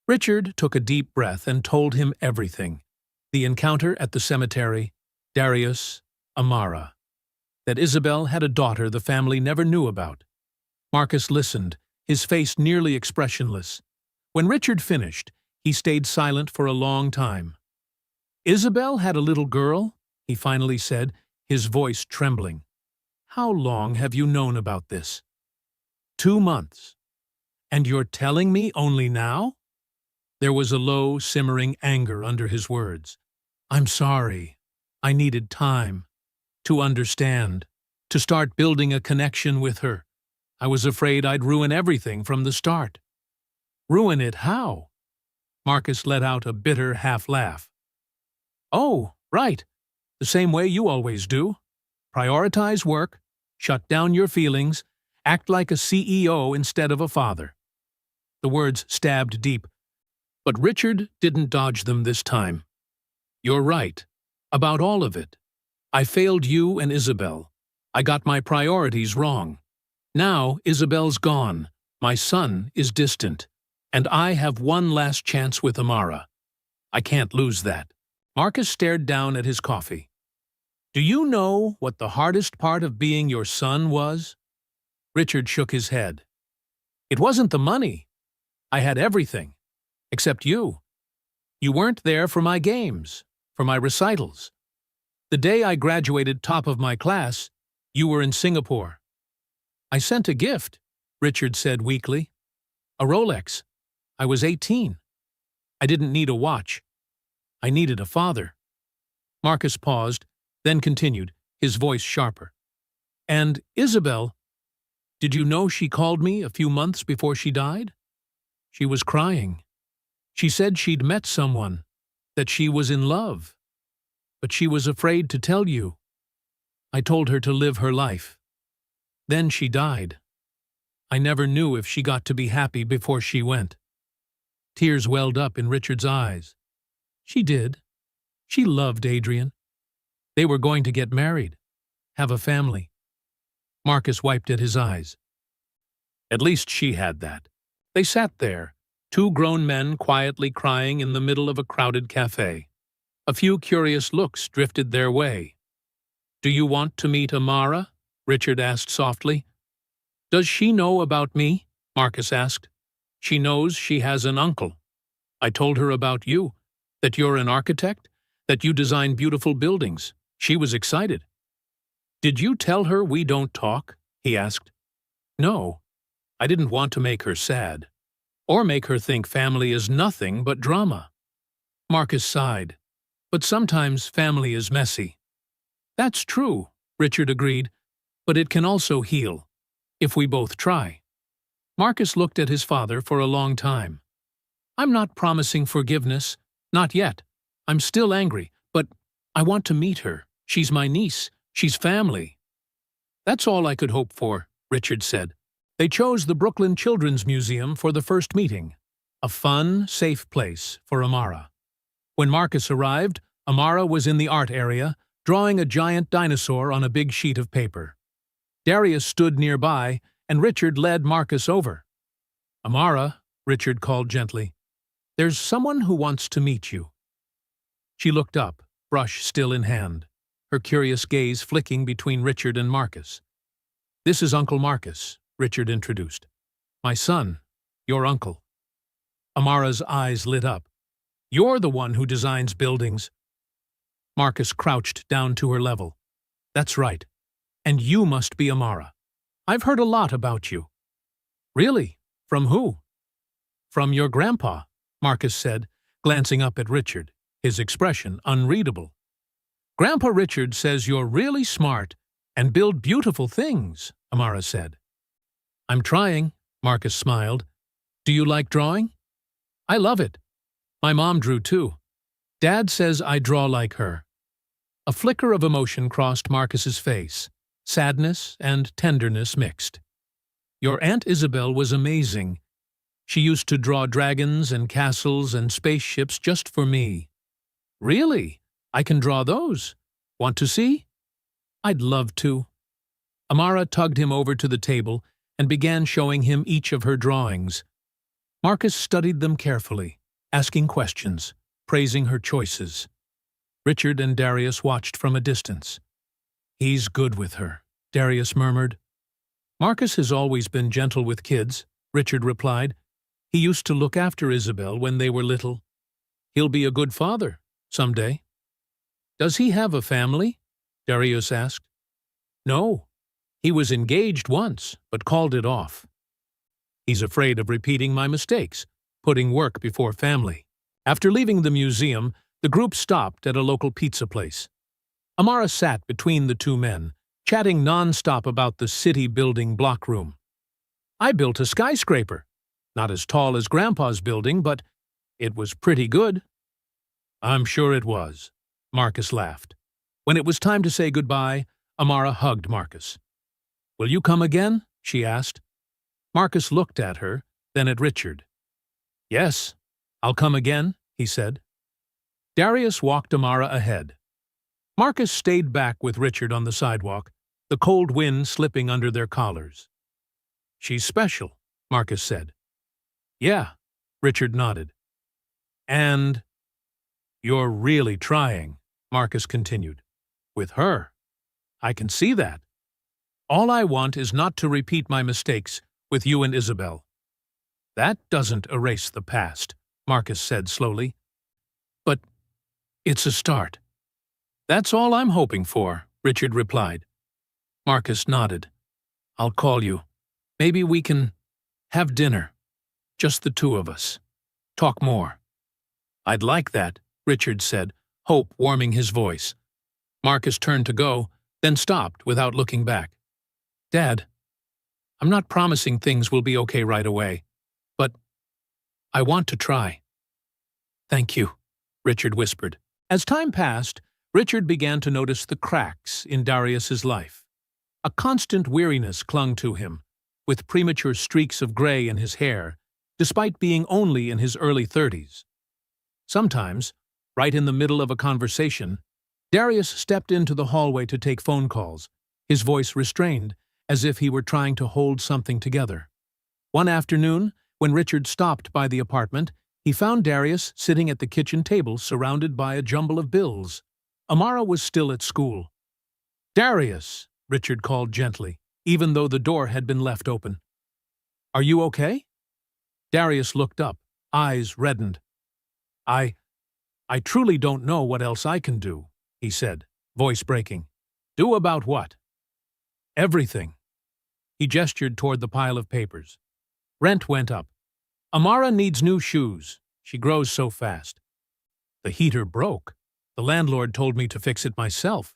Richard took a deep breath and told him everything. The encounter at the cemetery, Darius, Amara. That Isabel had a daughter the family never knew about. Marcus listened, his face nearly expressionless. When Richard finished, he stayed silent for a long time. "Isabel had a little girl?" he finally said, his voice trembling. "How long have you known about this?" 2 months. And you're telling me only now? There was a low, simmering anger under his words. I'm sorry. I needed time to understand, to start building a connection with her. I was afraid I'd ruin everything from the start. Ruin it how? Marcus let out a bitter half-laugh. Oh, right. The same way you always do. Prioritize work, shut down your feelings, act like a CEO instead of a father. The words stabbed deep, but Richard didn't dodge them this time. You're right. About all of it. I failed you and Isabel. I got my priorities wrong. Now Isabel's gone. My son is distant. And I have one last chance with Amara. I can't lose that. Marcus stared down at his coffee. Do you know what the hardest part of being your son was? Richard shook his head. It wasn't the money. I had everything. Except you. You weren't there for my games, for my recitals. The day I graduated top of my class, you were in Singapore. I sent a gift, Richard said weakly. A Rolex. I was 18. I didn't need a watch. I needed a father. Marcus paused, then continued, his voice sharper. And Isabel, did you know she called me a few months before she died? She was crying. She said she'd met someone, that she was in love. But she was afraid to tell you. I told her to live her life. Then she died. I never knew if she got to be happy before she went. Tears welled up in Richard's eyes. She did. She loved Adrian. They were going to get married, have a family. Marcus wiped at his eyes. At least she had that. They sat there, two grown men quietly crying in the middle of a crowded cafe. A few curious looks drifted their way. Do you want to meet Amara? Richard asked softly. Does she know about me? Marcus asked. She knows she has an uncle. I told her about you, that you're an architect, that you design beautiful buildings. She was excited. Did you tell her we don't talk? He asked. No, I didn't want to make her sad, or make her think family is nothing but drama. Marcus sighed. But sometimes family is messy. That's true, Richard agreed, but it can also heal, if we both try. Marcus looked at his father for a long time. I'm not promising forgiveness, not yet. I'm still angry, but I want to meet her. She's my niece. She's family. That's all I could hope for, Richard said. They chose the Brooklyn Children's Museum for the first meeting, a fun, safe place for Amara. When Marcus arrived, Amara was in the art area, drawing a giant dinosaur on a big sheet of paper. Darius stood nearby, and Richard led Marcus over. Amara, Richard called gently, there's someone who wants to meet you. She looked up, brush still in hand, her curious gaze flicking between Richard and Marcus. This is Uncle Marcus, Richard introduced. My son, your uncle. Amara's eyes lit up. You're the one who designs buildings. Marcus crouched down to her level. That's right. And you must be Amara. I've heard a lot about you. Really? From who? From your grandpa, Marcus said, glancing up at Richard, his expression unreadable. Grandpa Richard says you're really smart and build beautiful things, Amara said. I'm trying, Marcus smiled. Do you like drawing? I love it. My mom drew too. Dad says I draw like her. A flicker of emotion crossed Marcus's face, sadness and tenderness mixed. Your Aunt Isabel was amazing. She used to draw dragons and castles and spaceships just for me. Really? I can draw those. Want to see? I'd love to. Amara tugged him over to the table and began showing him each of her drawings. Marcus studied them carefully, asking questions, praising her choices. Richard and Darius watched from a distance. He's good with her, Darius murmured. Marcus has always been gentle with kids, Richard replied. He used to look after Isabel when they were little. He'll be a good father, someday. Does he have a family? Darius asked. No. He was engaged once, but called it off. He's afraid of repeating my mistakes, putting work before family. After leaving the museum, the group stopped at a local pizza place. Amara sat between the two men, chatting non-stop about the city-building block room. I built a skyscraper. Not as tall as Grandpa's building, but it was pretty good. I'm sure it was, Marcus laughed. When it was time to say goodbye, Amara hugged Marcus. Will you come again? She asked. Marcus looked at her, then at Richard. Yes, I'll come again, he said. Darius walked Amara ahead. Marcus stayed back with Richard on the sidewalk, the cold wind slipping under their collars. She's special, Marcus said. Yeah, Richard nodded. And you're really trying, Marcus continued. With her. I can see that. All I want is not to repeat my mistakes with you and Isabel. That doesn't erase the past, Marcus said slowly. But it's a start. That's all I'm hoping for, Richard replied. Marcus nodded. I'll call you. Maybe we can have dinner. Just the two of us. Talk more. I'd like that, Richard said, hope warming his voice. Marcus turned to go, then stopped without looking back. Dad, I'm not promising things will be okay right away, but I want to try. Thank you, Richard whispered. As time passed, Richard began to notice the cracks in Darius's life. A constant weariness clung to him, with premature streaks of gray in his hair, despite being only in his early 30s. Sometimes, right in the middle of a conversation, Darius stepped into the hallway to take phone calls, his voice restrained, as if he were trying to hold something together. One afternoon, when Richard stopped by the apartment, he found Darius sitting at the kitchen table surrounded by a jumble of bills. Amara was still at school. Darius, Richard called gently, even though the door had been left open. Are you okay? Darius looked up, eyes reddened. I truly don't know what else I can do, he said, voice breaking. Do about what? Everything. He gestured toward the pile of papers. Rent went up. Amara needs new shoes. She grows so fast. The heater broke. The landlord told me to fix it myself.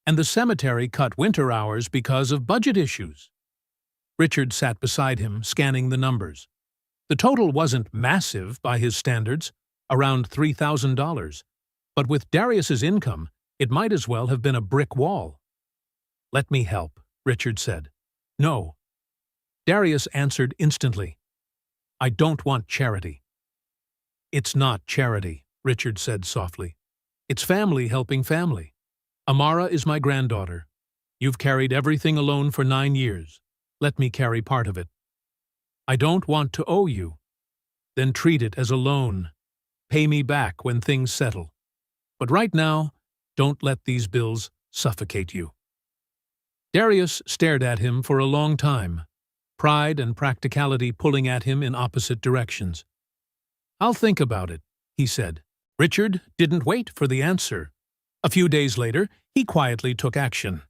And the cemetery cut winter hours because of budget issues. Richard sat beside him, scanning the numbers. The total wasn't massive by his standards, around $3,000, but with Darius's income, it might as well have been a brick wall. Let me help, Richard said. No. Darius answered instantly. I don't want charity. It's not charity, Richard said softly. It's family helping family. Amara is my granddaughter. You've carried everything alone for 9 years. Let me carry part of it. I don't want to owe you. Then treat it as a loan. Pay me back when things settle. But right now, don't let these bills suffocate you. Darius stared at him for a long time, pride and practicality pulling at him in opposite directions. I'll think about it, he said. Richard didn't wait for the answer. A few days later, he quietly took action.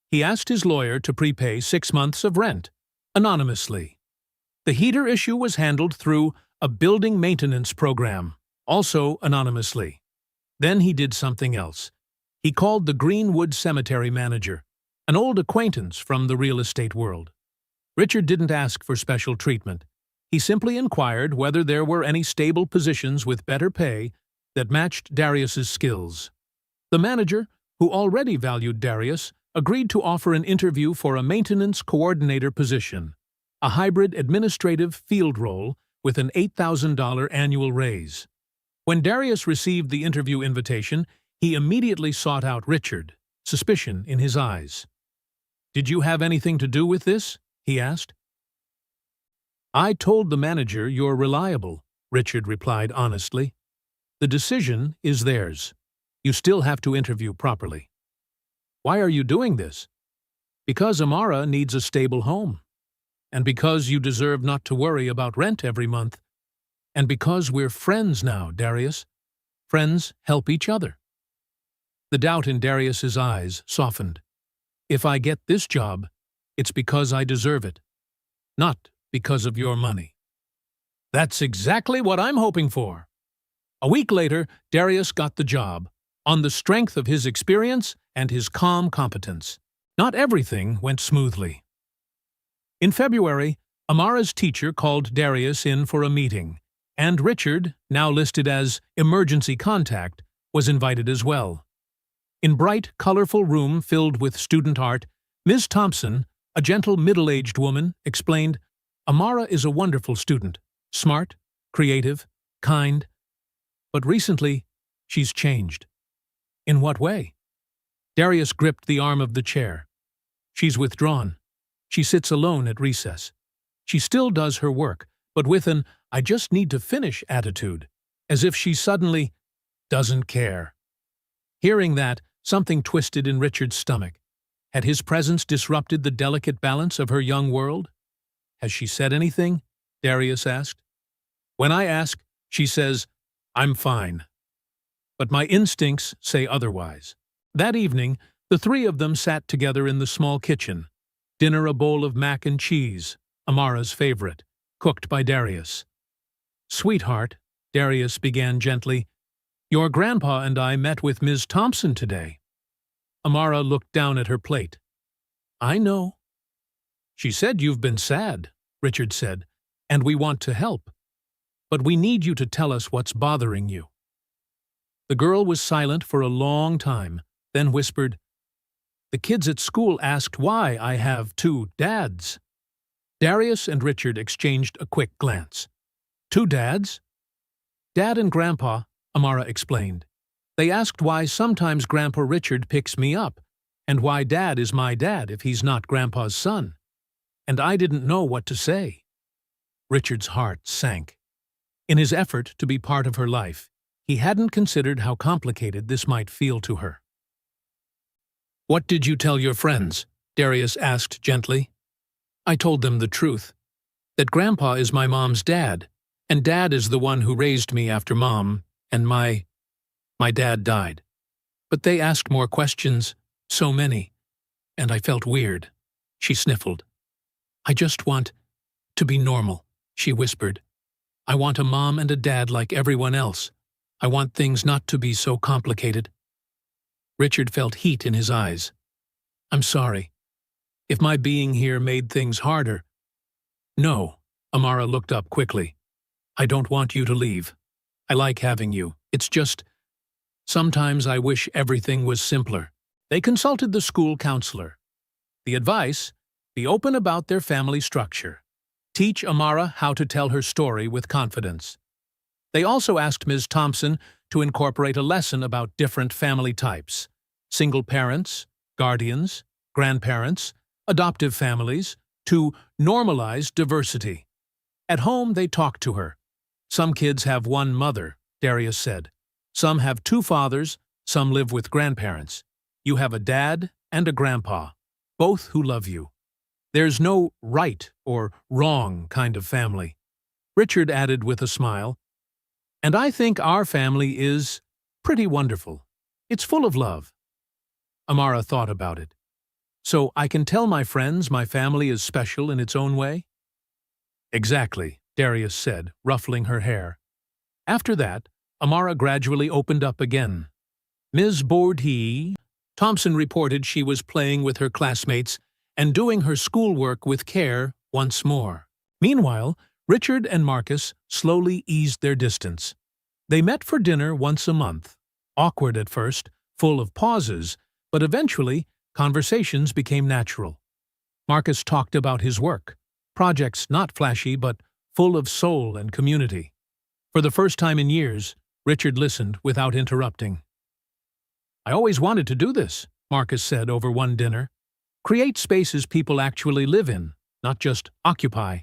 He asked his lawyer to prepay 6 months of rent, anonymously. The heater issue was handled through a building maintenance program, also anonymously. Then he did something else. He called the Greenwood Cemetery manager, an old acquaintance from the real estate world. Richard didn't ask for special treatment. He simply inquired whether there were any stable positions with better pay that matched Darius's skills. The manager, who already valued Darius, agreed to offer an interview for a maintenance coordinator position, a hybrid administrative field role with an $8,000 annual raise. When Darius received the interview invitation, he immediately sought out Richard, suspicion in his eyes. Did you have anything to do with this? He asked. I told the manager you're reliable, Richard replied honestly. The decision is theirs. You still have to interview properly. Why are you doing this? Because Amara needs a stable home. And because you deserve not to worry about rent every month. And because we're friends now, Darius. Friends help each other. The doubt in Darius's eyes softened. If I get this job, it's because I deserve it, not because of your money." "That's exactly what I'm hoping for." A week later, Darius got the job, on the strength of his experience and his calm competence. Not everything went smoothly. In February, Amara's teacher called Darius in for a meeting, and Richard, now listed as emergency contact, was invited as well. In bright, colorful room filled with student art, Ms. Thompson, a gentle middle-aged woman, explained, "Amara is a wonderful student, smart, creative, kind, but recently she's changed." "In what way?" Darius gripped the arm of the chair. "She's withdrawn. She sits alone at recess. She still does her work, but with an 'I just need to finish' attitude, as if she suddenly doesn't care." Hearing that, something twisted in Richard's stomach. Had his presence disrupted the delicate balance of her young world? "Has she said anything?" Darius asked. "When I ask, she says, 'I'm fine.' But my instincts say otherwise." That evening, the three of them sat together in the small kitchen. Dinner a bowl of mac and cheese, Amara's favorite, cooked by Darius. "Sweetheart," Darius began gently, "your grandpa and I met with Ms. Thompson today." Amara looked down at her plate. "I know." "She said you've been sad," Richard said, "and we want to help. But we need you to tell us what's bothering you." The girl was silent for a long time, then whispered, "The kids at school asked why I have two dads." Darius and Richard exchanged a quick glance. "Two dads?" "Dad and Grandpa," Amara explained. "They asked why sometimes Grandpa Richard picks me up, and why Dad is my dad if he's not Grandpa's son. And I didn't know what to say." Richard's heart sank. In his effort to be part of her life, he hadn't considered how complicated this might feel to her. "What did you tell your friends?" Darius asked gently. "I told them the truth. That Grandpa is my mom's dad, and Dad is the one who raised me after Mom, and my dad died. But they asked more questions, so many, and I felt weird." She sniffled. "I just want to be normal," she whispered. "I want a mom and a dad like everyone else. I want things not to be so complicated." Richard felt heat in his eyes. "I'm sorry. If my being here made things harder—" "No," Amara looked up quickly. "I don't want you to leave. I like having you. It's just, sometimes I wish everything was simpler." They consulted the school counselor. The advice: be open about their family structure. Teach Amara how to tell her story with confidence. They also asked Ms. Thompson to incorporate a lesson about different family types: single parents, guardians, grandparents, adoptive families, to normalize diversity. At home, they talked to her. "Some kids have one mother," Darius said. "Some have two fathers, some live with grandparents. You have a dad and a grandpa, both who love you. There's no right or wrong kind of family." Richard added with a smile, "And I think our family is pretty wonderful. It's full of love." Amara thought about it. "So I can tell my friends my family is special in its own way?" "Exactly," Darius said, ruffling her hair. After that, Amara gradually opened up again. "Ms. Boardhe," Thompson reported she was playing with her classmates and doing her schoolwork with care once more. Meanwhile, Richard and Marcus slowly eased their distance. They met for dinner once a month. Awkward at first, full of pauses, but eventually conversations became natural. Marcus talked about his work, projects not flashy but full of soul and community. For the first time in years, Richard listened without interrupting. "I always wanted to do this," Marcus said over one dinner. "Create spaces people actually live in, not just occupy."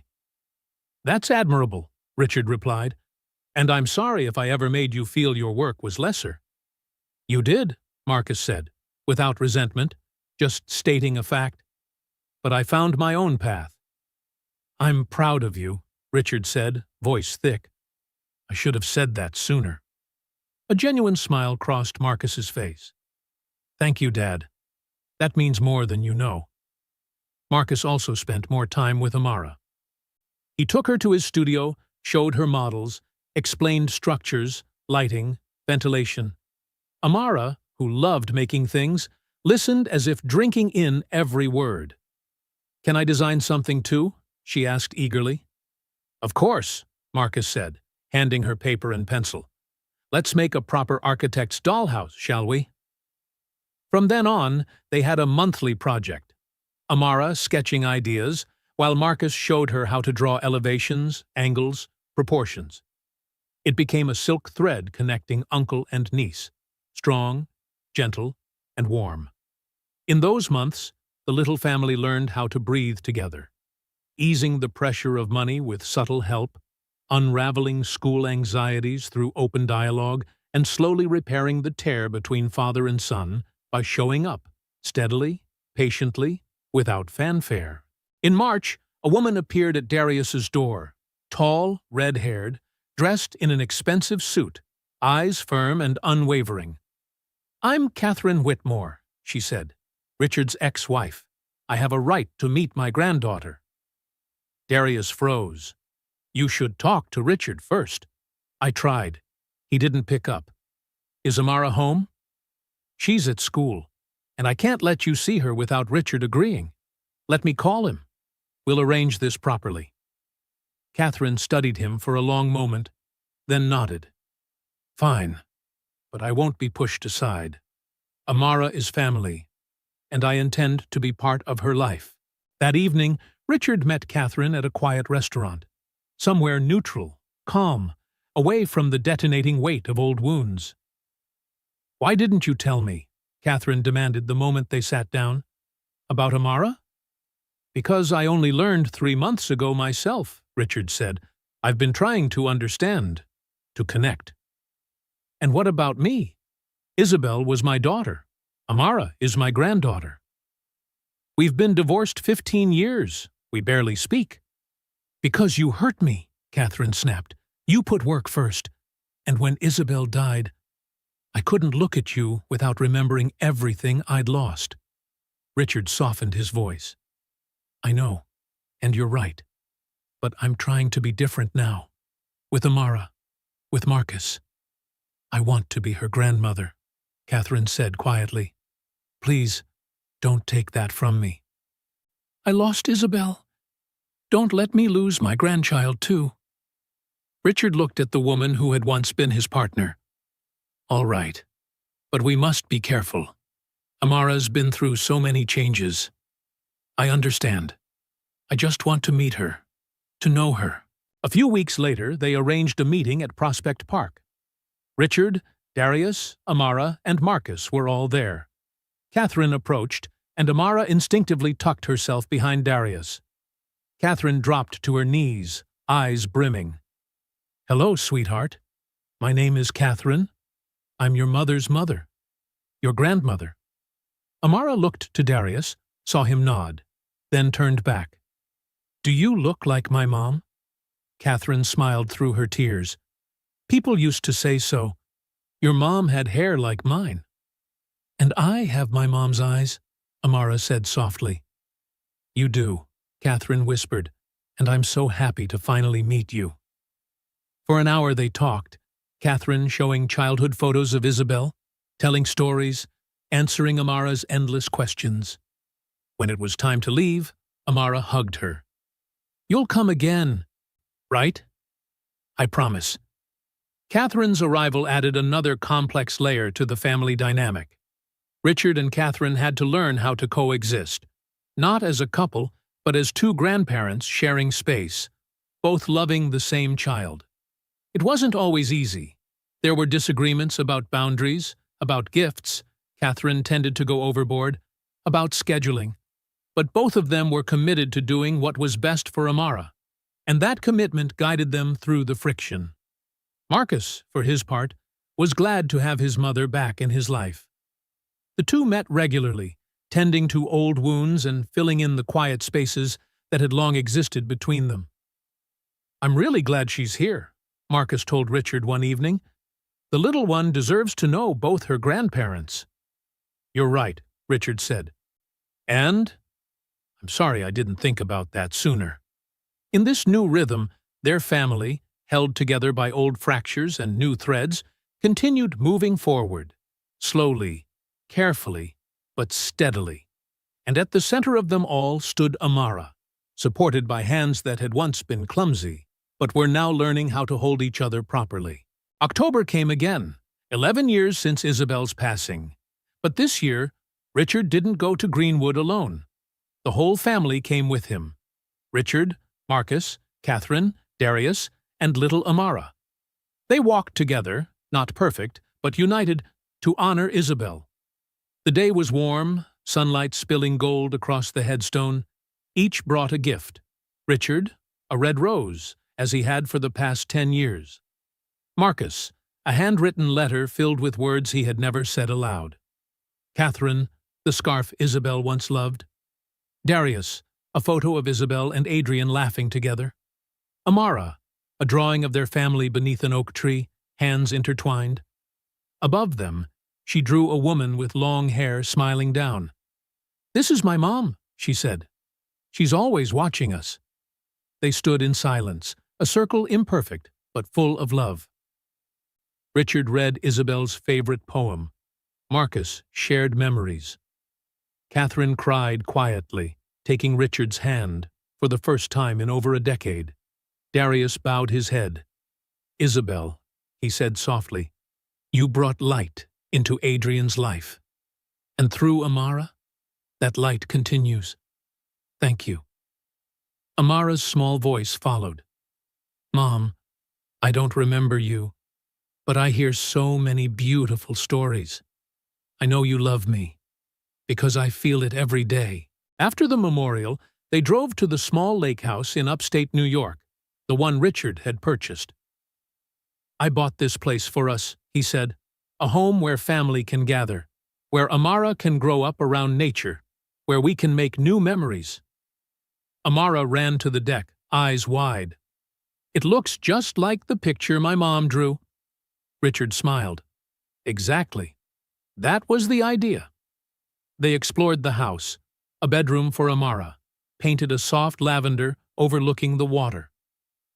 "That's admirable," Richard replied, "and I'm sorry if I ever made you feel your work was lesser." "You did," Marcus said, without resentment, just stating a fact. "But I found my own path." "I'm proud of you," Richard said, voice thick. "I should have said that sooner." A genuine smile crossed Marcus's face. "Thank you, Dad. That means more than you know." Marcus also spent more time with Amara. He took her to his studio, showed her models, explained structures, lighting, ventilation. Amara, who loved making things, listened as if drinking in every word. "Can I design something too?" she asked eagerly. "Of course," Marcus said, handing her paper and pencil. "Let's make a proper architect's dollhouse, shall we?" From then on, they had a monthly project. Amara sketching ideas, while Marcus showed her how to draw elevations, angles, proportions. It became a silk thread connecting uncle and niece, strong, gentle, and warm. In those months, the little family learned how to breathe together, easing the pressure of money with subtle help, unraveling school anxieties through open dialogue, and slowly repairing the tear between father and son by showing up, steadily, patiently, without fanfare. In March, a woman appeared at Darius's door, tall, red-haired, dressed in an expensive suit, eyes firm and unwavering. "I'm Catherine Whitmore," she said, "Richard's ex-wife. I have a right to meet my granddaughter." Darius froze. "You should talk to Richard first." "I tried. He didn't pick up." "Is Amara home?" "She's at school, and I can't let you see her without Richard agreeing. Let me call him. We'll arrange this properly." Catherine studied him for a long moment, then nodded. "Fine, but I won't be pushed aside. Amara is family, and I intend to be part of her life." That evening, Richard met Catherine at a quiet restaurant, somewhere neutral, calm, away from the detonating weight of old wounds. "Why didn't you tell me?" Catherine demanded the moment they sat down. "About Amara?" "Because I only learned 3 months ago myself," Richard said. "I've been trying to understand, to connect." "And what about me? Isabel was my daughter. Amara is my granddaughter. We've been divorced 15 years. We barely speak." "Because you hurt me," Catherine snapped. "You put work first. And when Isabel died, I couldn't look at you without remembering everything I'd lost." Richard softened his voice. "I know, and you're right. But I'm trying to be different now. With Amara, with Marcus. I want to be her grandmother," Catherine said quietly. "Please, don't take that from me." "I lost Isabel. Don't let me lose my grandchild, too." Richard looked at the woman who had once been his partner. "All right, but we must be careful. Amara's been through so many changes. I understand. I just want to meet her, to know her." A few weeks later, they arranged a meeting at Prospect Park. Richard, Darius, Amara, and Marcus were all there. Catherine approached, and Amara instinctively tucked herself behind Darius. Catherine dropped to her knees, eyes brimming. "Hello, sweetheart. My name is Catherine. I'm your mother's mother. Your grandmother." Amara looked to Darius, saw him nod, then turned back. "Do you look like my mom?" Catherine smiled through her tears. "People used to say so. Your mom had hair like mine." "And I have my mom's eyes," Amara said softly. "You do," Catherine whispered, "and I'm so happy to finally meet you." For an hour they talked, Catherine showing childhood photos of Isabel, telling stories, answering Amara's endless questions. When it was time to leave, Amara hugged her. "You'll come again, right?" "I promise." Catherine's arrival added another complex layer to the family dynamic. Richard and Catherine had to learn how to coexist, not as a couple, but as two grandparents sharing space, both loving the same child. It wasn't always easy. There were disagreements about boundaries, about gifts — Catherine tended to go overboard — about scheduling. But both of them were committed to doing what was best for Amara, and that commitment guided them through the friction. Marcus, for his part, was glad to have his mother back in his life. The two met regularly, tending to old wounds and filling in the quiet spaces that had long existed between them. "I'm really glad she's here," Marcus told Richard one evening. "The little one deserves to know both her grandparents." "You're right," Richard said. "And I'm sorry I didn't think about that sooner." In this new rhythm, their family, held together by old fractures and new threads, continued moving forward, slowly, carefully, but steadily. And at the center of them all stood Amara, supported by hands that had once been clumsy, but were now learning how to hold each other properly. October came again, 11 years since Isabel's passing. But this year, Richard didn't go to Greenwood alone. The whole family came with him. Richard, Marcus, Catherine, Darius, and little Amara. They walked together, not perfect, but united, to honor Isabel. The day was warm, sunlight spilling gold across the headstone. Each brought a gift. Richard, a red rose, as he had for the past 10 years. Marcus, a handwritten letter filled with words he had never said aloud. Catherine, the scarf Isabel once loved. Darius, a photo of Isabel and Adrian laughing together. Amara, a drawing of their family beneath an oak tree, hands intertwined. Above them, she drew a woman with long hair smiling down. "This is my mom," she said. "She's always watching us." They stood in silence, a circle imperfect, but full of love. Richard read Isabel's favorite poem. Marcus shared memories. Catherine cried quietly, taking Richard's hand, for the first time in over a decade. Darius bowed his head. "Isabel," he said softly, "you brought light into Adrian's life. And through Amara, that light continues. Thank you." Amara's small voice followed. "Mom, I don't remember you, but I hear so many beautiful stories. I know you love me, because I feel it every day." After the memorial, they drove to the small lake house in upstate New York, the one Richard had purchased. "I bought this place for us," he said, "a home where family can gather, where Amara can grow up around nature, where we can make new memories." Amara ran to the deck, eyes wide. "It looks just like the picture my mom drew." Richard smiled. "Exactly. That was the idea." They explored the house, a bedroom for Amara, painted a soft lavender overlooking the water,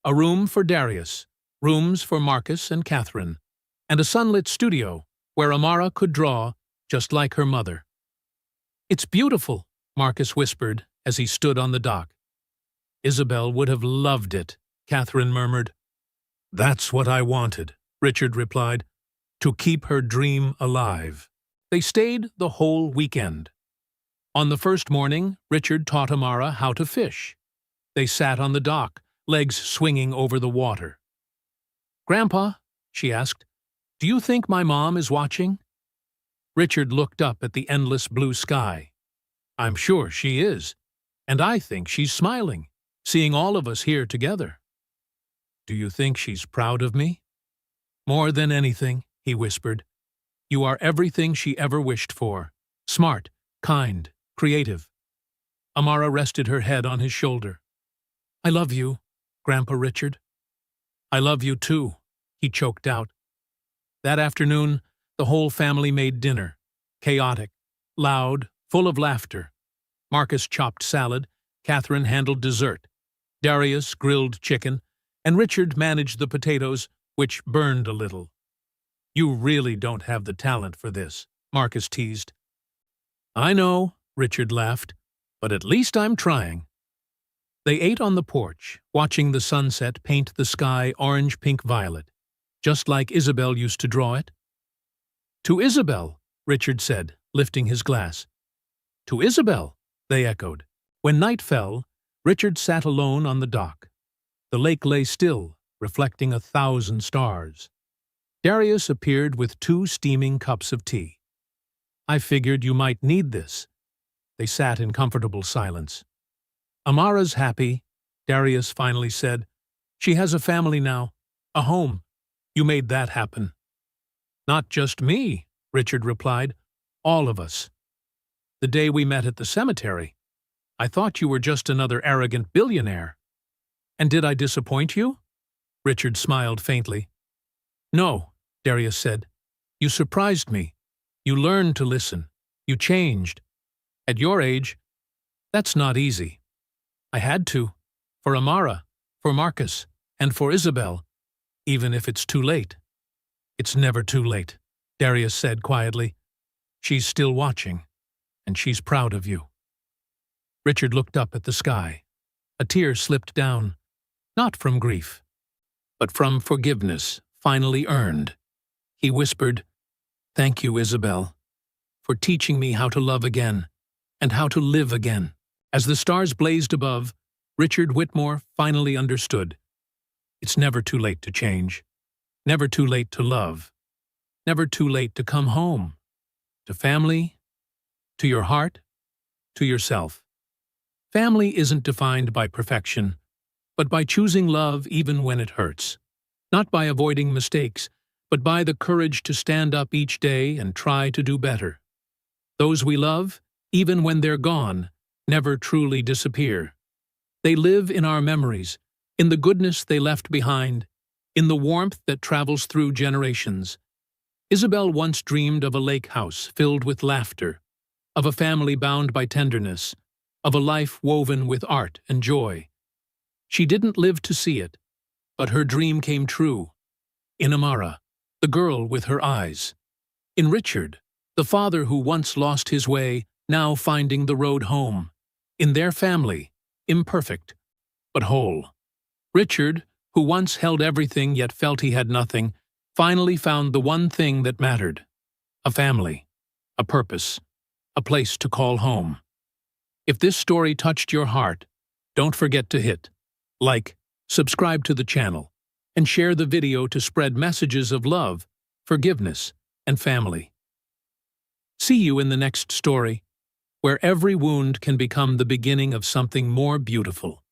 a room for Darius, rooms for Marcus and Catherine, and a sunlit studio where Amara could draw just like her mother. "It's beautiful," Marcus whispered as he stood on the dock. "Isabel would have loved it," Catherine murmured. "That's what I wanted," Richard replied, "to keep her dream alive." They stayed the whole weekend. On the first morning, Richard taught Amara how to fish. They sat on the dock, legs swinging over the water. "Grandpa," she asked, "do you think my mom is watching?" Richard looked up at the endless blue sky. "I'm sure she is, and I think she's smiling, seeing all of us here together." "Do you think she's proud of me?" "More than anything," he whispered. "You are everything she ever wished for. Smart, kind, creative." Amara rested her head on his shoulder. "I love you, Grandpa Richard." "I love you too," he choked out. That afternoon, the whole family made dinner. Chaotic, loud, full of laughter. Marcus chopped salad, Catherine handled dessert, Darius grilled chicken, and Richard managed the potatoes, which burned a little. "You really don't have the talent for this," Marcus teased. "I know," Richard laughed, "but at least I'm trying." They ate on the porch, watching the sunset paint the sky orange-pink-violet, just like Isabel used to draw it. "To Isabel," Richard said, lifting his glass. "To Isabel," they echoed. When night fell, Richard sat alone on the dock. The lake lay still, reflecting 1,000 stars. Darius appeared with 2 steaming cups of tea. "I figured you might need this." They sat in comfortable silence. "Amara's happy," Darius finally said. "She has a family now, a home. You made that happen." "Not just me," Richard replied. "All of us. The day we met at the cemetery, I thought you were just another arrogant billionaire." "And did I disappoint you?" Richard smiled faintly. "No," Darius said. "You surprised me. You learned to listen. You changed. At your age, that's not easy." "I had to. For Amara, for Marcus, and for Isabel, even if it's too late. It's never too late, Darius said quietly. She's still watching, and she's proud of you. Richard looked up at the sky. A tear slipped down, not from grief, but from forgiveness finally earned. He whispered, "Thank you, Isabel, for teaching me how to love again and how to live again." As the stars blazed above, Richard Whitmore finally understood. It's never too late to change, never too late to love, never too late to come home, to family, to your heart, to yourself. Family isn't defined by perfection, but by choosing love even when it hurts. Not by avoiding mistakes, but by the courage to stand up each day and try to do better. Those we love, even when they're gone, never truly disappear. They live in our memories, in the goodness they left behind, in the warmth that travels through generations. Isabel once dreamed of a lake house filled with laughter, of a family bound by tenderness, of a life woven with art and joy. She didn't live to see it, but her dream came true. In Amara, the girl with her eyes. In Richard, the father who once lost his way, now finding the road home. In their family, imperfect, but whole. Richard, who once held everything yet felt he had nothing, finally found the one thing that mattered. A family, a purpose, a place to call home. If this story touched your heart, don't forget to hit like, subscribe to the channel, and share the video to spread messages of love, forgiveness, and family. See you in the next story, where every wound can become the beginning of something more beautiful.